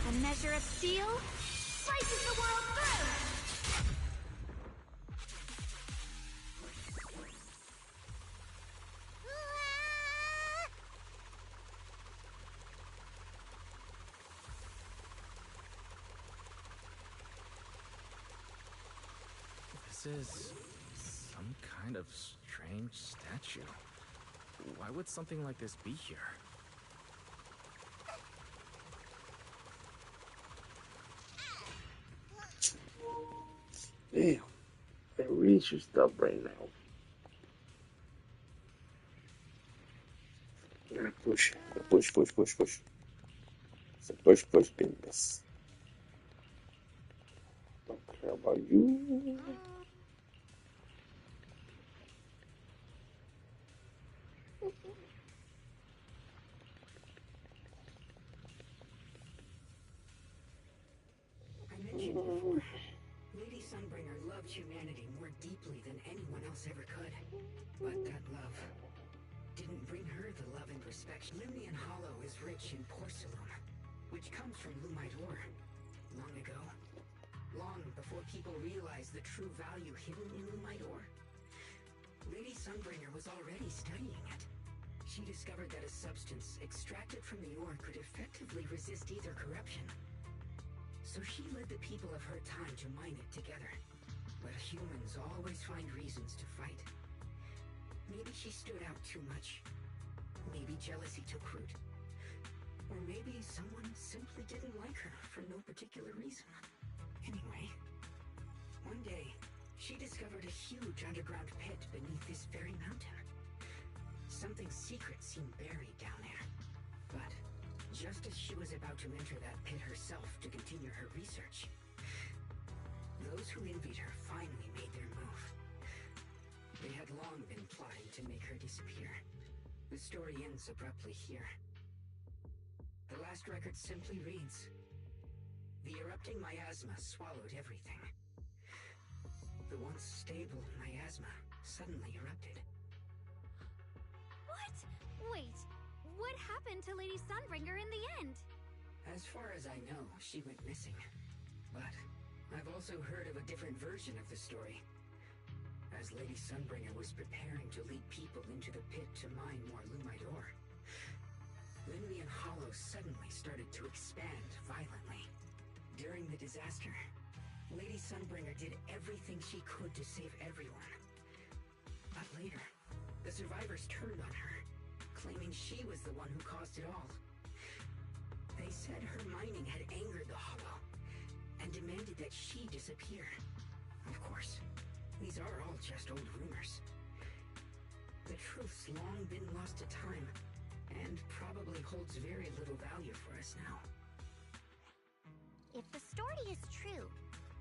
A measure of steel slices the world through. This is some kind of strange statue. Why would something like this be here? Damn, I really should stop right now. Push, push, push, push, push. It's a push, push business. Don't care about you. I mentioned before, Lady Sunbringer loved humanity more deeply than anyone else ever could. But that love didn't bring her the love and respect. Limnian Hollow is rich in porcelain, which comes from Lumite ore. Long ago, long before people realized the true value hidden in Lumite ore, Lady Sunbringer was already studying it. She discovered that a substance extracted from the ore could effectively resist ether corruption. So she led the people of her time to mine it together. But humans always find reasons to fight. Maybe she stood out too much. Maybe jealousy took root. Or maybe someone simply didn't like her for no particular reason. Anyway, one day, she discovered a huge underground pit beneath this very mountain. Something secret seemed buried down there. But just as she was about to enter that pit herself to continue her research, those who envied her finally made their move. They had long been plotting to make her disappear. The story ends abruptly here. The last record simply reads, "The erupting miasma swallowed everything." The once stable miasma suddenly erupted. What? Wait, what happened to Lady Sunbringer in the end? As far as I know, she went missing. But I've also heard of a different version of the story. As Lady Sunbringer was preparing to lead people into the pit to mine more Lumite ore, Limnian Hollow suddenly started to expand violently. During the disaster, Lady Sunbringer did everything she could to save everyone. But later, the survivors turned on her, claiming she was the one who caused it all. They said her mining had angered the Hollow, and demanded that she disappear. Of course, these are all just old rumors. The truth's long been lost to time, and probably holds very little value for us now. If the story is true,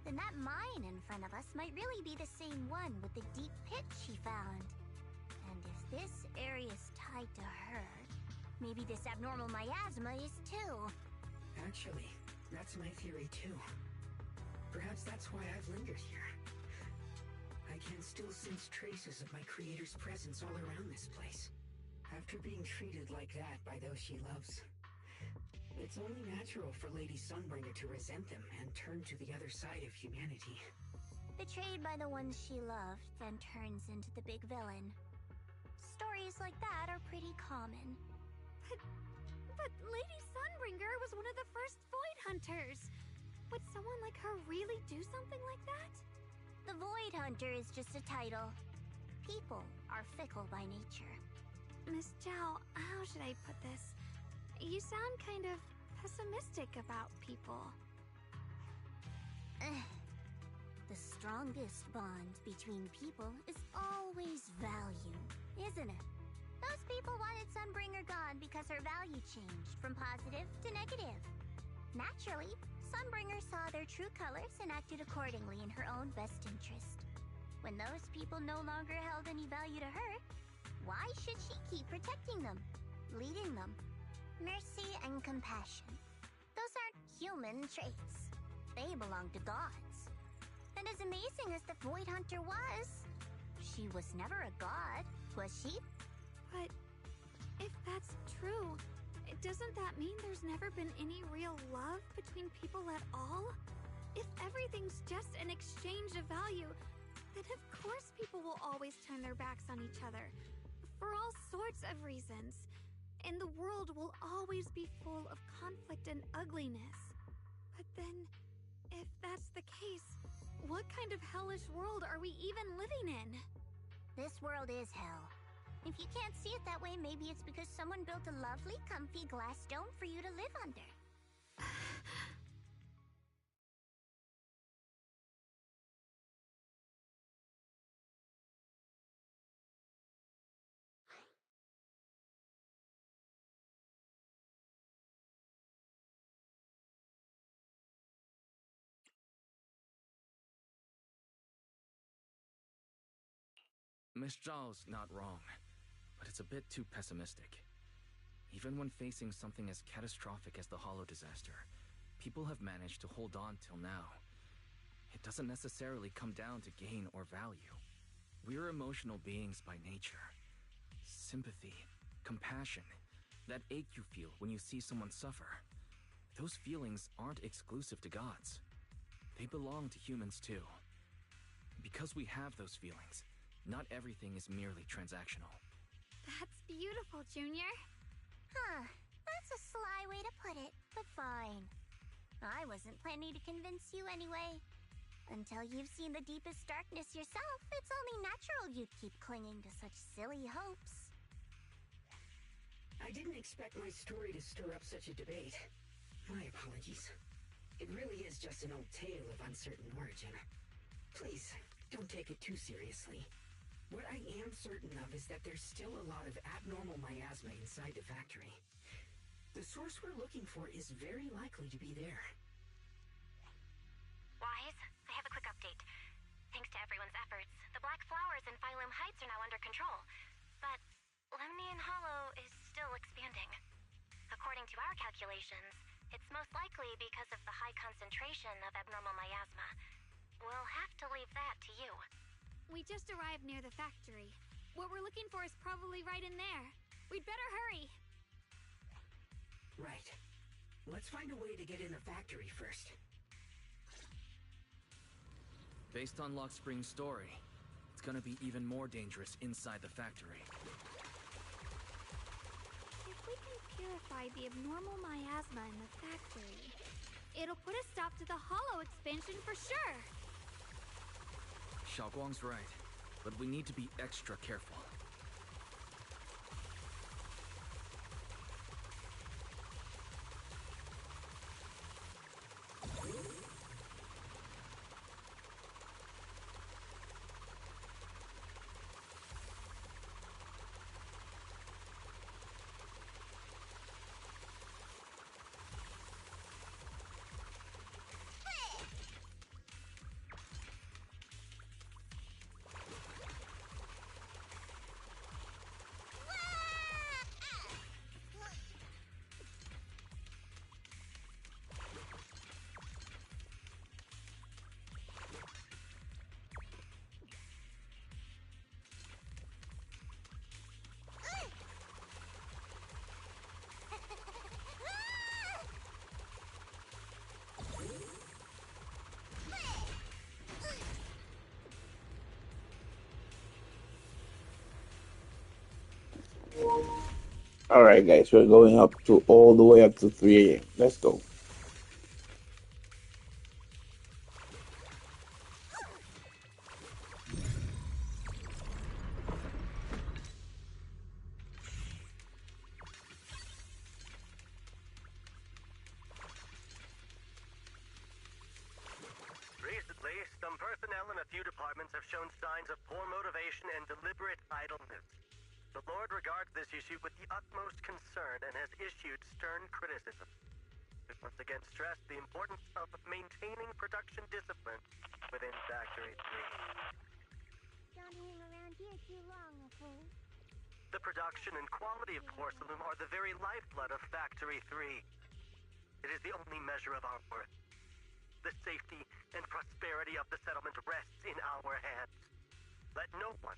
then that mine in front of us might really be the same one with the deep pit she found. And if this area is tied to her, maybe this abnormal miasma is too. Actually, that's my theory too. Perhaps that's why I've lingered here. I can still sense traces of my creator's presence all around this place. After being treated like that by those she loves, it's only natural for Lady Sunbringer to resent them and turn to the other side of humanity. Betrayed by the ones she loved, then turns into the big villain. Stories like that are pretty common. But Lady Sunbringer was one of the first Void Hunters. Would someone like her really do something like that? The Void Hunter is just a title. People are fickle by nature. Miss Zhao, how should I put this? You sound kind of pessimistic about people. The strongest bond between people is always value, isn't it? Those people wanted Sunbringer gone because her value changed from positive to negative. Naturally, Sunbringer saw their true colors and acted accordingly in her own best interest. When those people no longer held any value to her, why should she keep protecting them, leading them? Mercy and compassion. Those aren't human traits. They belong to gods. And as amazing as the Void Hunter was, she was never a god, was she? But if that's true, doesn't that mean there's never been any real love between people at all? If everything's just an exchange of value, then of course people will always turn their backs on each other. For all sorts of reasons. And the world will always be full of conflict and ugliness. But then, if that's the case, what kind of hellish world are we even living in? This world is hell. If you can't see it that way, maybe it's because someone built a lovely, comfy glass dome for you to live under. Miss Zhao's not wrong, but it's a bit too pessimistic. Even when facing something as catastrophic as the Hollow disaster, people have managed to hold on till now. It doesn't necessarily come down to gain or value. We're emotional beings by nature. Sympathy, compassion, that ache you feel when you see someone suffer. Those feelings aren't exclusive to gods. They belong to humans too. Because we have those feelings, not everything is merely transactional. That's beautiful, Junior. Huh. That's a sly way to put it, but fine. I wasn't planning to convince you anyway. Until you've seen the deepest darkness yourself, it's only natural you'd keep clinging to such silly hopes. I didn't expect my story to stir up such a debate. My apologies. It really is just an old tale of uncertain origin. Please, don't take it too seriously. What I am certain of is that there's still a lot of abnormal miasma inside the factory. The source we're looking for is very likely to be there. Wise, I have a quick update. Thanks to everyone's efforts, the Black Flowers in Phylum Heights are now under control. But Lemnian Hollow is still expanding. According to our calculations, it's most likely because of the high concentration of abnormal miasma. We'll have to leave that to you. We just arrived near the factory. What we're looking for is probably right in there. We'd better hurry. Right. Let's find a way to get in the factory first. Based on Lock Spring's story, it's gonna be even more dangerous inside the factory. If we can purify the abnormal miasma in the factory, it'll put a stop to the Hollow expansion for sure. Xiaoguang's right, but we need to be extra careful. Alright, guys, we're going up to all the way up to 3 a.m. Let's go. Recently, some personnel in a few departments have shown signs of poor motivation and deliberate idleness. The Lord regards this issue with the utmost concern and has issued stern criticism. We once again stress the importance of maintaining production discipline within Factory 3. Don't hang around here too long, okay? The production and quality of porcelain are the very lifeblood of Factory 3. It is the only measure of our worth. The safety and prosperity of the settlement rests in our hands. Let no one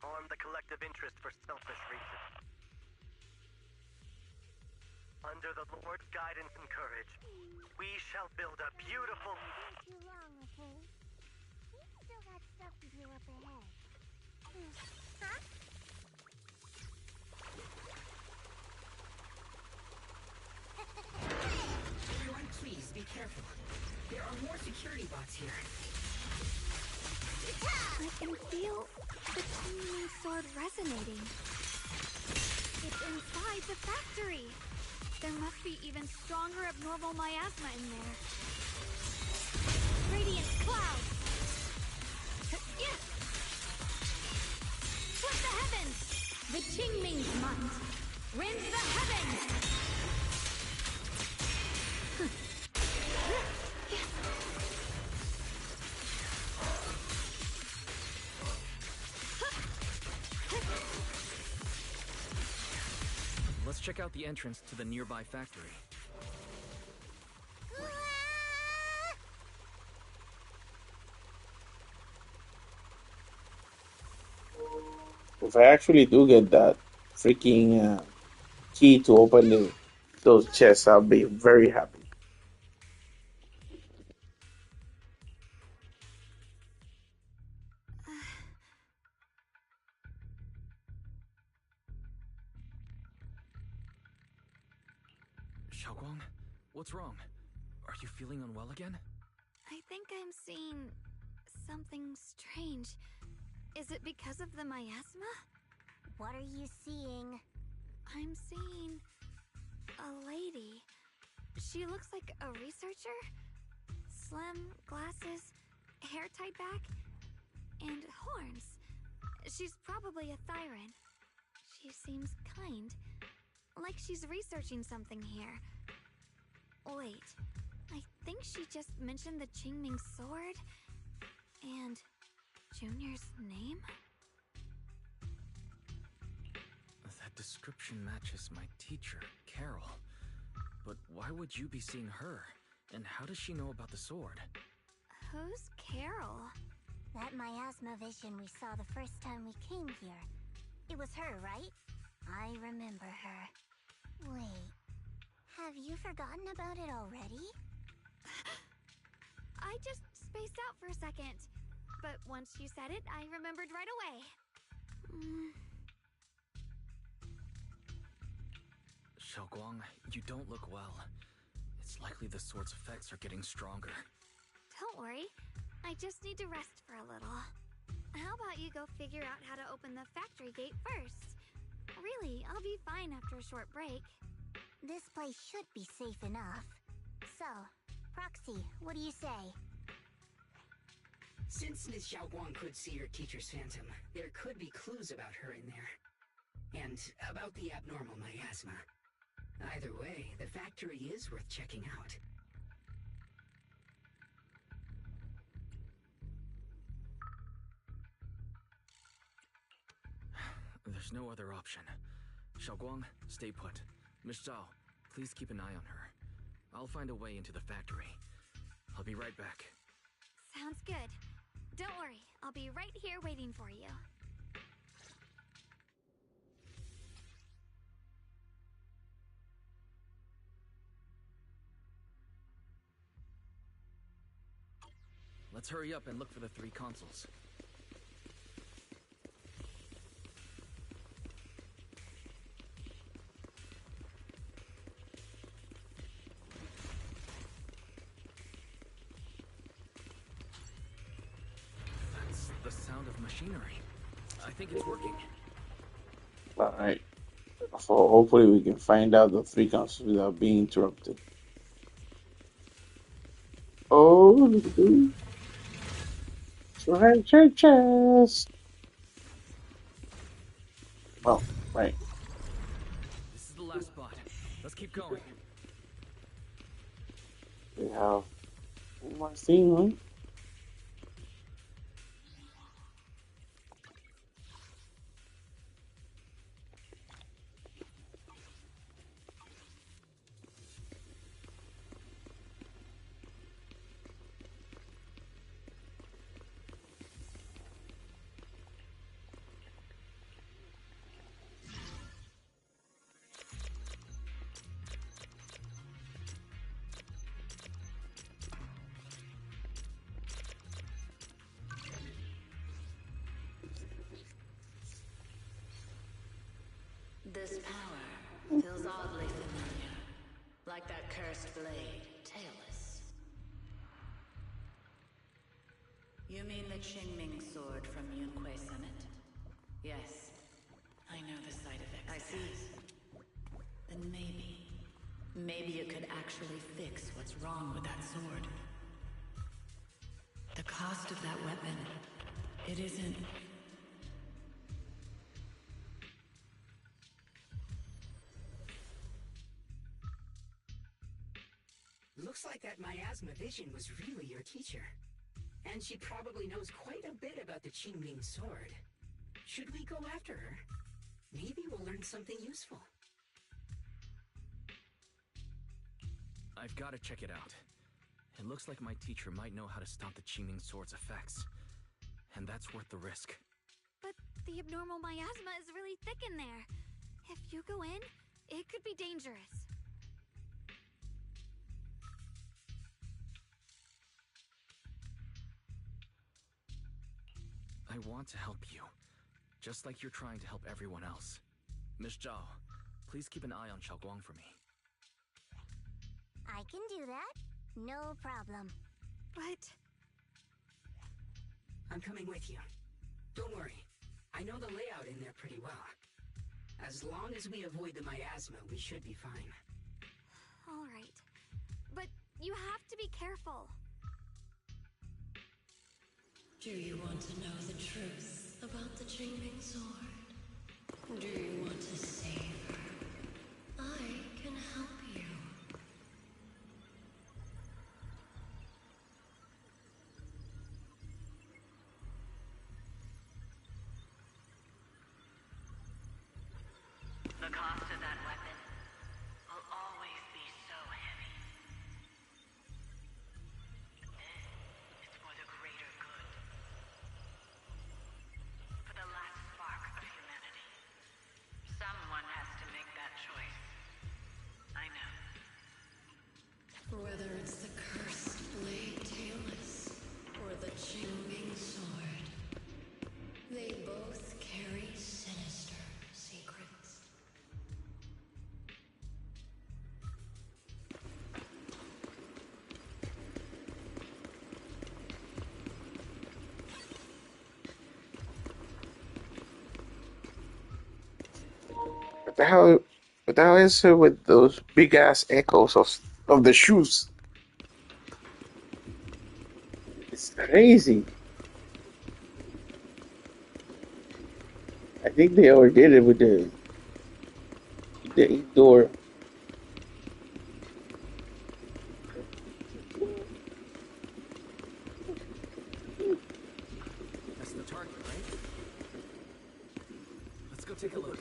harm the collective interest for selfish reasons. Under the Lord's guidance and courage, we shall build a beautiful... Too long, okay? We've still got stuff to do up ahead. Huh? Everyone, please be careful. There are more security bots here. I can feel the Tingling sword resonating. It's inside the factory! There must be even stronger abnormal miasma in there. Radiant cloud! Split the heavens! The Qingming's might! Rends the heavens! Let's check out the entrance to the nearby factory. If I actually do get that freaking key to open those chests, I'll be very happy. Xiaoguang, what's wrong? Are you feeling unwell again? I think I'm seeing something strange. Is it because of the miasma? What are you seeing? I'm seeing a lady. She looks like a researcher. Slim, glasses, hair tied back, and horns. She's probably a Thyran. She seems kind, like she's researching something here. Wait, I think she just mentioned the Qingming sword and Junior's name? That description matches my teacher, Carol. But why would you be seeing her? And how does she know about the sword? Who's Carol? That miasma vision we saw the first time we came here. It was her, right? I remember her. Wait, have you forgotten about it already? I just spaced out for a second. But once you said it, I remembered right away. Xiaoguang, you don't look well. It's likely the sword's effects are getting stronger. Don't worry. I just need to rest for a little. How about you go figure out how to open the factory gate first? Really, I'll be fine after a short break. This place should be safe enough. So, Proxy, what do you say? Since Ms. Xiaoguang could see her teacher's phantom, there could be clues about her in there. And about the abnormal miasma. Either way, the factory is worth checking out. There's no other option. Xiaoguang, stay put. Miss Zhao, please keep an eye on her. I'll find a way into the factory. I'll be right back. Sounds good. Don't worry, I'll be right here waiting for you. Let's hurry up and look for the 3 consoles. That's the sound of machinery. I think it's working. Alright. So hopefully we can find out the 3 consoles without being interrupted. Oh, treasure chest. Oh, right. This is the last spot. Let's keep going. We have one more thing, right? This power feels oddly familiar, like that cursed blade, tailless. You mean the Qingming sword from Yunque Summit? Yes, I know the side effects I see. Then maybe it could actually fix what's wrong with that sword. The cost of that weapon, it isn't... Looks like that miasma vision was really your teacher. And she probably knows quite a bit about the Qingming sword. Should we go after her? Maybe we'll learn something useful. I've got to check it out. It looks like my teacher might know how to stop the Qingming sword's effects. And that's worth the risk. But the abnormal miasma is really thick in there. If you go in, it could be dangerous. I want to help you, just like you're trying to help everyone else. Miss Zhao, please keep an eye on Xiaoguang for me. I can do that. No problem. But... I'm coming with you. Don't worry. I know the layout in there pretty well. As long as we avoid the miasma, we should be fine. all right. But you have to be careful. Do you want to know the truth about the Qingming sword? Do you want to save her? I can help you. The cost of that weapon will always be so heavy. This is for the greater good. For the last spark of humanity. Someone has to make that choice. I know. Whether it's the cursed blade tailless or the Qingming sword, they both carry sinister secrets. What the hell? What the hell is it with those big ass echoes of the shoes? It's crazy. I think they overdid it with the indoor. That's the target, right? Let's go take a look.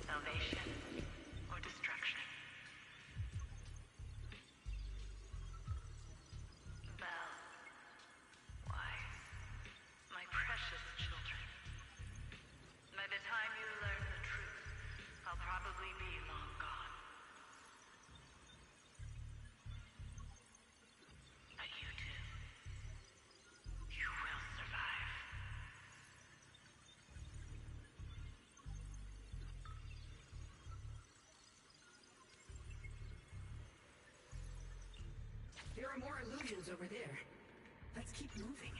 Salvation or destruction. Belle, wise, my precious children. By the time you learn the truth, I'll probably be long gone. But you two, you will survive. There are more illusions over there. Let's keep moving.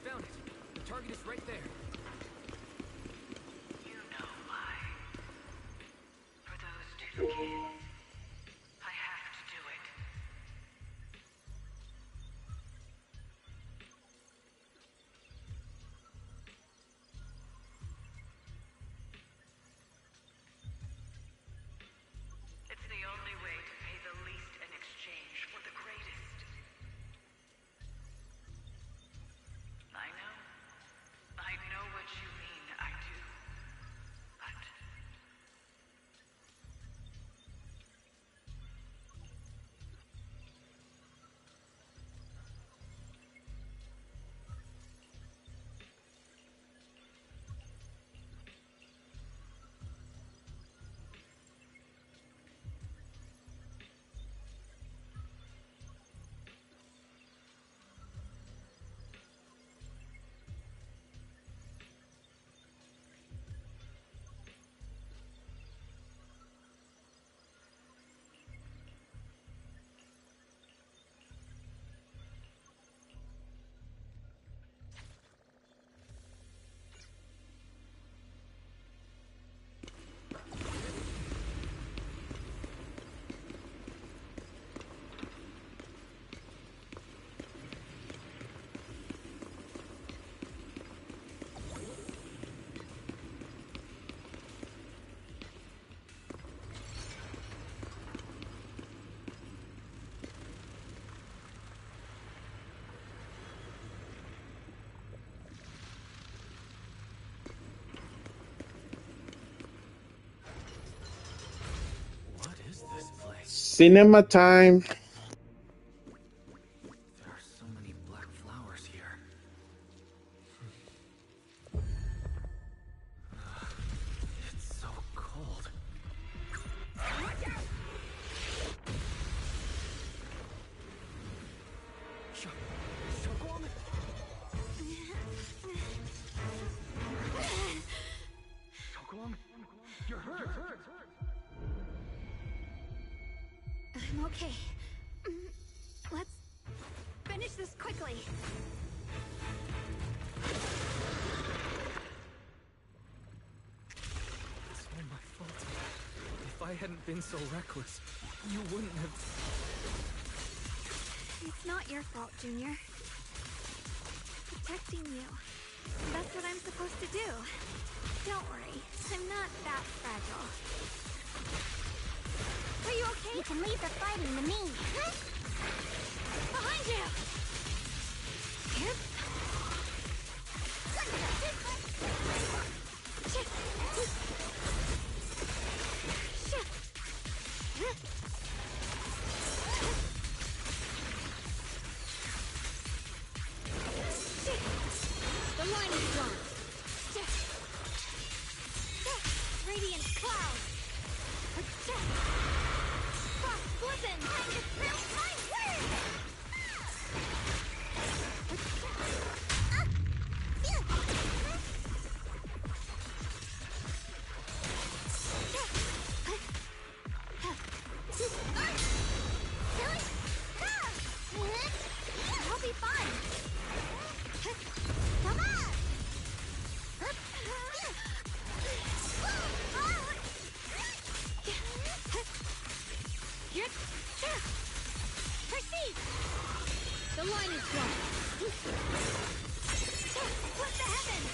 Found it. The target is right there. You know why. For those two kids, I have to do it. It's the only way to pay the least in exchange for the greatest. I know Cinema time. There are so many black flowers here. It's so cold. You're hurt. I'm okay. Let's finish this quickly. It's all my fault. If I hadn't been so reckless, you wouldn't have... It's not your fault, Junior. Protecting you. That's what I'm supposed to do. Don't worry, I'm not that fragile. Are you okay? You can leave the fighting to me. Behind you! Here. The line is drawn. Radiant cloud. Frost glisten. Time to spill my word. I'll be fine. Come on. Proceed. The line is drawn. Split the heavens.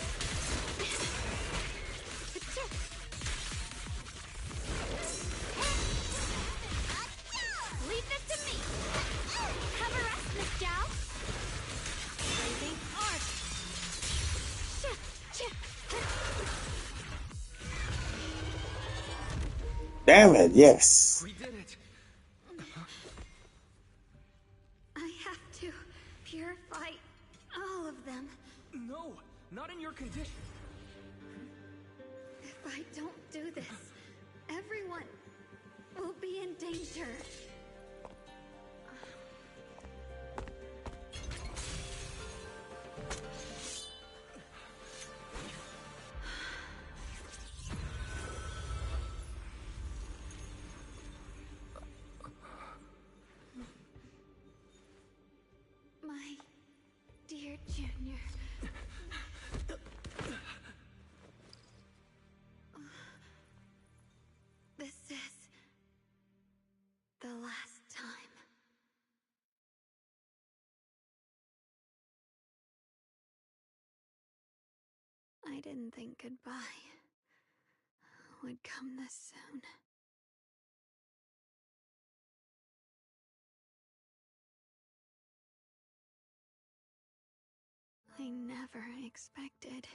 Leave this to me. Have a rest, Miss Zhao. Blazing arc. Damn it, yes. We did it! I have to purify all of them. No, not in your condition. If I don't do this, everyone will be in danger. My dear Junior. This is the last time. I didn't think goodbye would come this soon. I never expected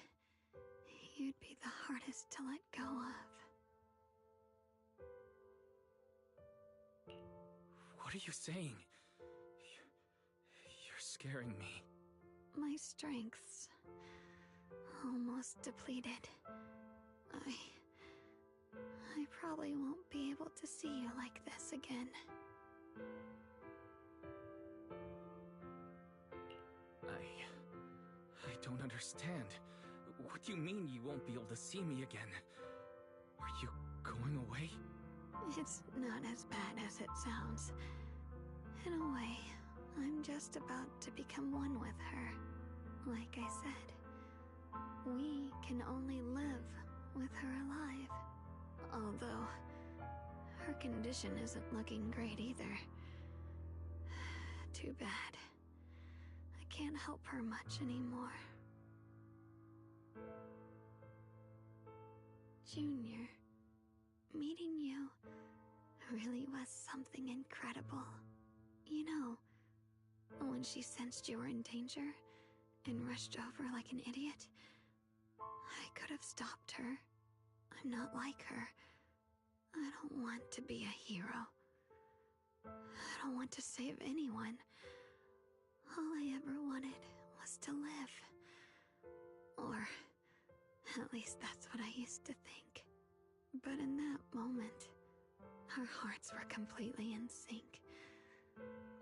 you'd be the hardest to let go of. What are you saying? You're scaring me. My strength's almost depleted. I probably won't be able to see you like this again. I don't understand. What do you mean you won't be able to see me again? Are you going away? It's not as bad as it sounds. In a way, I'm just about to become one with her. Like I said, we can only live with her alive. Although, her condition isn't looking great either. Too bad. I can't help her much anymore. Junior, meeting you really was something incredible. You know, when she sensed you were in danger and rushed over like an idiot, I could have stopped her. I'm not like her. I don't want to be a hero. I don't want to save anyone. All I ever wanted was to live. Or, at least that's what I used to think. But in that moment, our hearts were completely in sync.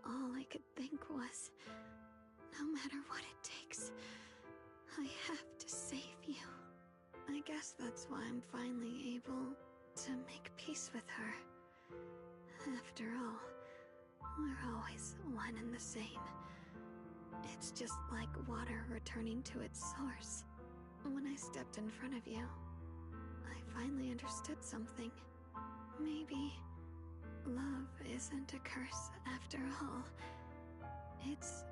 All I could think was, no matter what it takes, I have to save you. I guess that's why I'm finally able to make peace with her. After all, we're always one and the same. It's just like water returning to its source. When I stepped in front of you, I finally understood something. Maybe love isn't a curse after all. It's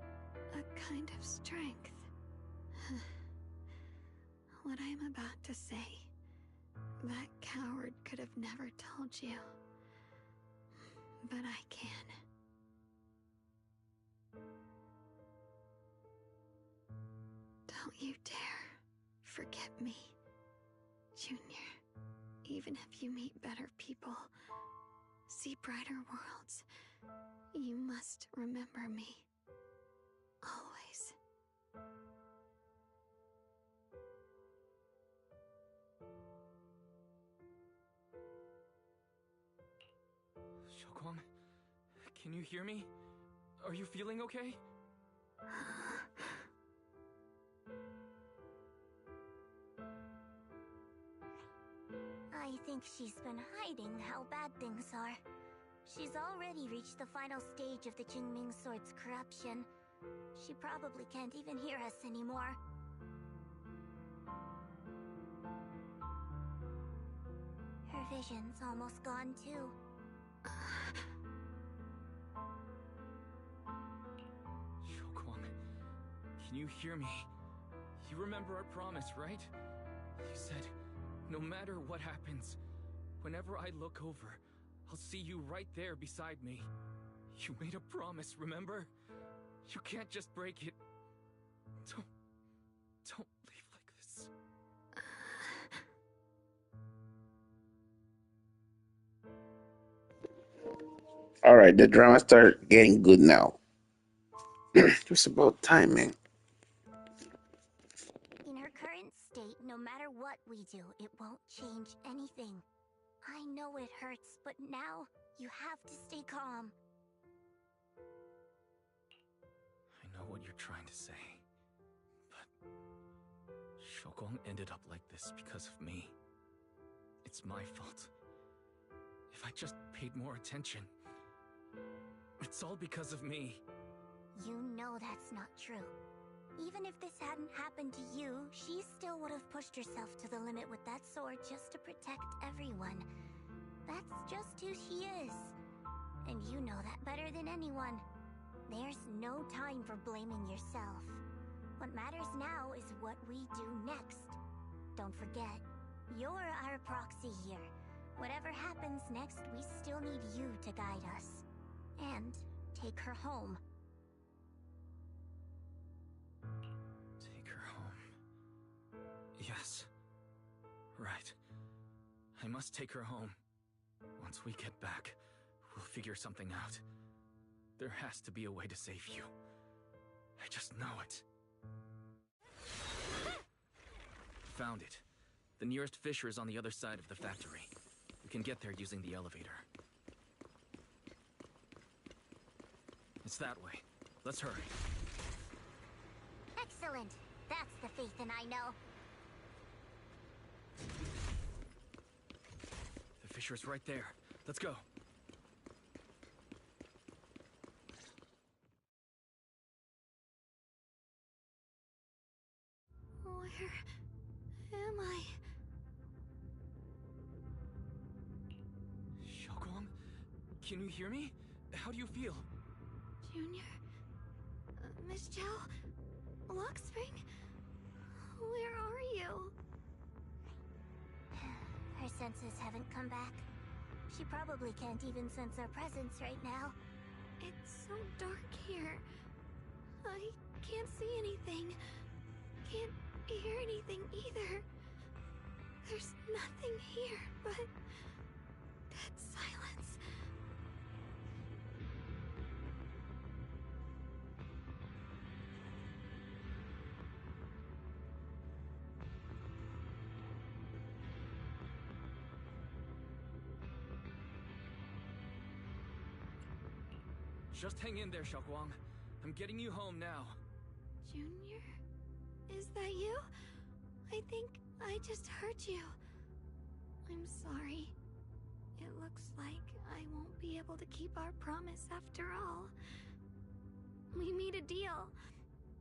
a kind of strength. What I'm about to say, that coward could have never told you. But I can. Don't you dare forget me, Junior. Even if you meet better people, see brighter worlds, you must remember me. Always. Xiaoguang, can you hear me? Are you feeling okay? I think she's been hiding how bad things are. She's already reached the final stage of the Qingming Sword's corruption. She probably can't even hear us anymore. Her vision's almost gone too. Xiaoguang, can you hear me? You remember our promise, right? You said, no matter what happens, whenever I look over, I'll see you right there beside me. You made a promise, remember? You can't just break it. Don't leave like this. All right, the drama started getting good now. It's about timing. In her current state, no matter what we do, it won't change anything. I know it hurts, but now you have to stay calm. I know what you're trying to say, but Xiaoguang ended up like this because of me. It's my fault. If I just paid more attention, it's all because of me. You know that's not true. Even if this hadn't happened to you, she still would have pushed herself to the limit with that sword just to protect everyone. That's just who she is. And you know that better than anyone. There's no time for blaming yourself. What matters now is what we do next. Don't forget, you're our proxy here. Whatever happens next, we still need you to guide us. And take her home. Take her home. Yes. Right. I must take her home. Once we get back, we'll figure something out. There has to be a way to save you. I just know it. Found it. The nearest fissure is on the other side of the factory. We can get there using the elevator. It's that way. Let's hurry. Excellent. That's the Phaethon I know. The fissure's right there. Let's go. Where am I? Xiaoguang? Can you hear me? How do you feel? Junior? Miss Chow? Luxspring? Where are you? Her senses haven't come back. She probably can't even sense our presence right now. It's so dark here. I can't see anything. Can't hear anything either. There's nothing here but dead silence. Just hang in there, Xiaoguang. I'm getting you home now. Junior? Is that you? I think I just hurt you. I'm sorry. It looks like I won't be able to keep our promise after all. We made a deal.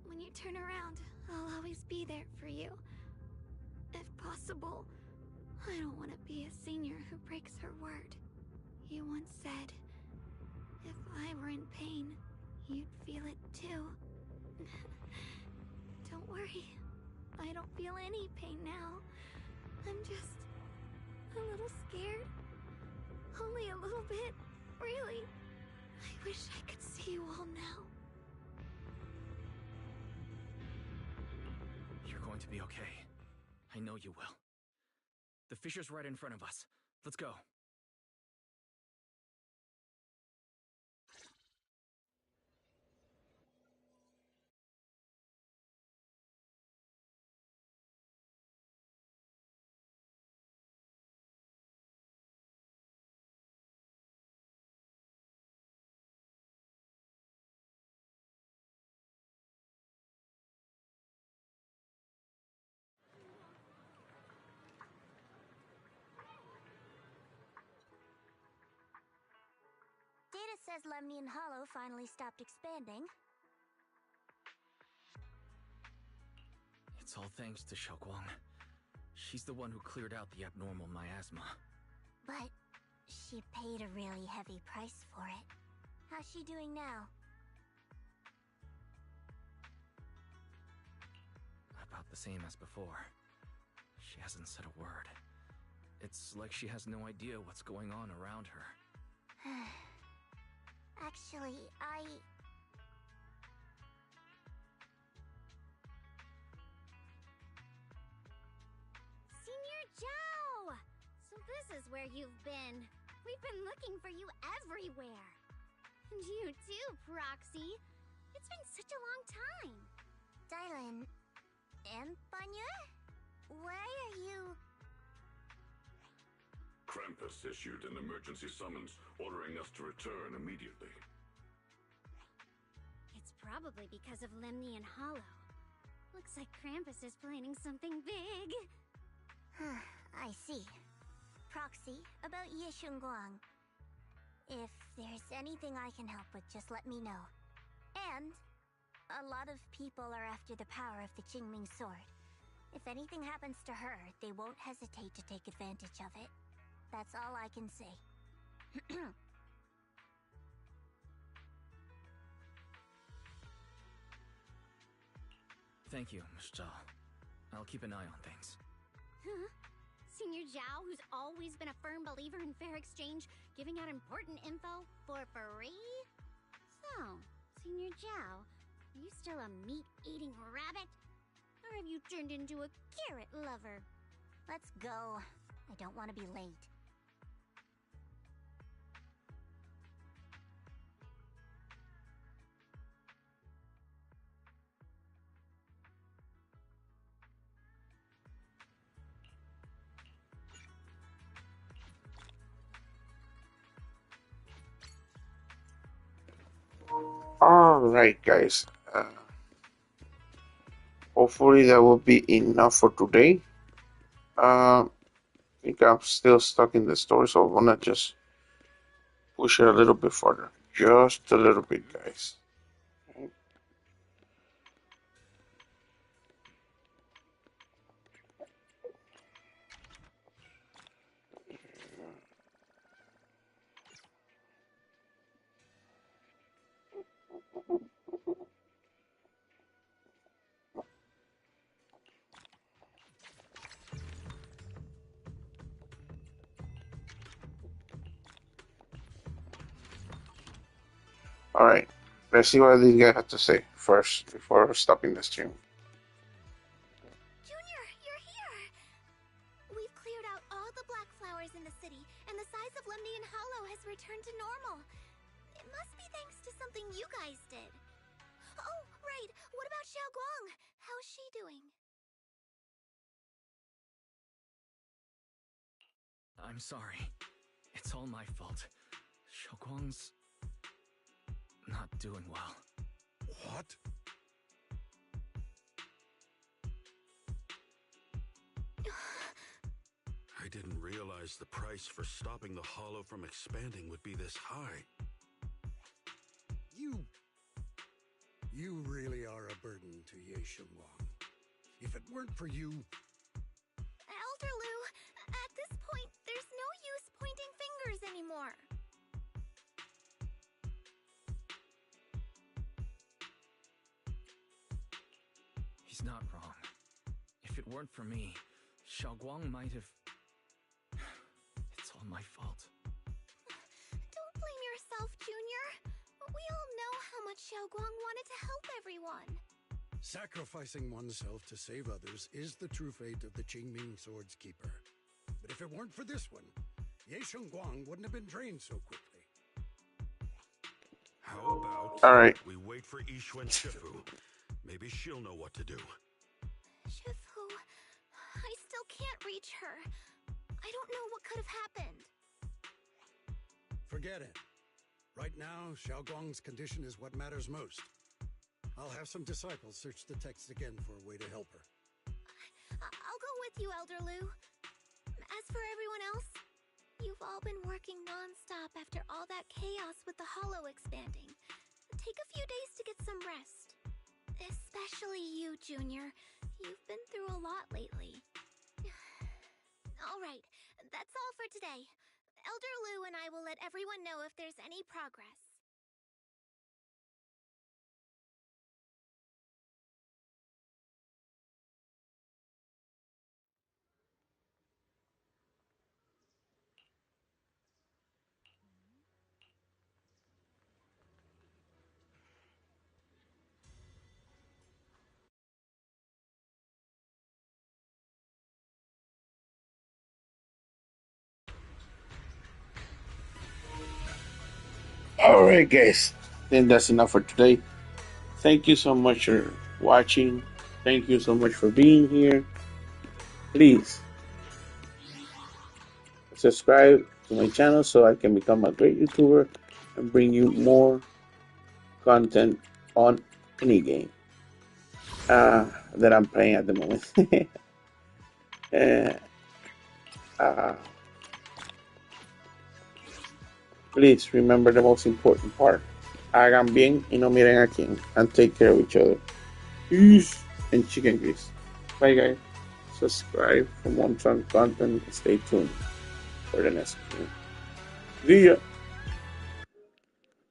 When you turn around, I'll always be there for you. If possible, I don't want to be a senior who breaks her word. You once said, if I were in pain, you'd feel it too. Don't worry. I don't feel any pain now. I'm just a little scared. Only a little bit, really. I wish I could see you all now. You're going to be okay. I know you will. The fisher's right in front of us. Let's go. Data says Lemnian Hollow finally stopped expanding. It's all thanks to Xiaoguang. She's the one who cleared out the abnormal miasma. But she paid a really heavy price for it. How's she doing now? About the same as before. She hasn't said a word. It's like she has no idea what's going on around her. Actually, Senior Zhao! So this is where you've been. We've been looking for you everywhere. And you too, Proxy. It's been such a long time. Dylan and Banya? Why are you... Krampus issued an emergency summons ordering us to return immediately. It's probably because of Lemnian Hollow. Looks like Krampus is planning something big. I see. Proxy, about Yishunguang. If there's anything I can help with, just let me know. And a lot of people are after the power of the Qingming sword. If anything happens to her, they won't hesitate to take advantage of it. That's all I can say. Thank you, Miss Zhao. I'll keep an eye on things. Huh? Senior Zhao, who's always been a firm believer in fair exchange, giving out important info for free? So, Senior Zhao, are you still a meat-eating rabbit? Or have you turned into a carrot lover? Let's go. I don't want to be late. Alright, guys. Hopefully that will be enough for today. I think I'm still stuck in the story, so I wanna just push it a little bit further. Just a little bit, guys. Alright, let's see what these guys have to say first before stopping the stream. Junior, you're here! We've cleared out all the black flowers in the city, and the size of Lemnian Hollow has returned to normal. It must be thanks to something you guys did. Oh, right. What about Xiaoguang? How's she doing? I'm sorry. It's all my fault. Xiaoguang's not doing well. What? I didn't realize the price for stopping the hollow from expanding would be this high. You really are a burden to Ye Shengwang. If it weren't for you... Elder Lu, at this point, there's no use pointing fingers anymore. He's not wrong. If it weren't for me, Xiaoguang might have... It's all my fault. Don't blame yourself, Junior. We all know how much Xiaoguang wanted to help everyone. Sacrificing oneself to save others is the true fate of the Qingming Sword's keeper. But if it weren't for this one, Ye Shengguang wouldn't have been drained so quickly. How about All right. we wait for Yixuan Shifu? Maybe she'll know what to do. Shifu, I still can't reach her. I don't know what could have happened. Forget it. Right now, Xiaoguang's condition is what matters most. I'll have some disciples search the text again for a way to help her. I'll go with you, Elder Lu. As for everyone else, you've all been working non-stop after all that chaos with the hollow expanding. Take a few days to get some rest. Especially you, Junior. You've been through a lot lately. Alright, that's all for today. Elder Lu and I will let everyone know if there's any progress. All right, guys. I think that's enough for today. Thank you so much for watching. Thank you so much for being here. Please subscribe to my channel so I can become a great YouTuber and bring you more content on any game that I'm playing at the moment. uh, uh, please remember the most important part. Hagan bien y no miren a quién. And take care of each other. Peace and chicken grease. Bye, guys. Subscribe for more content. Stay tuned for the next video. See ya.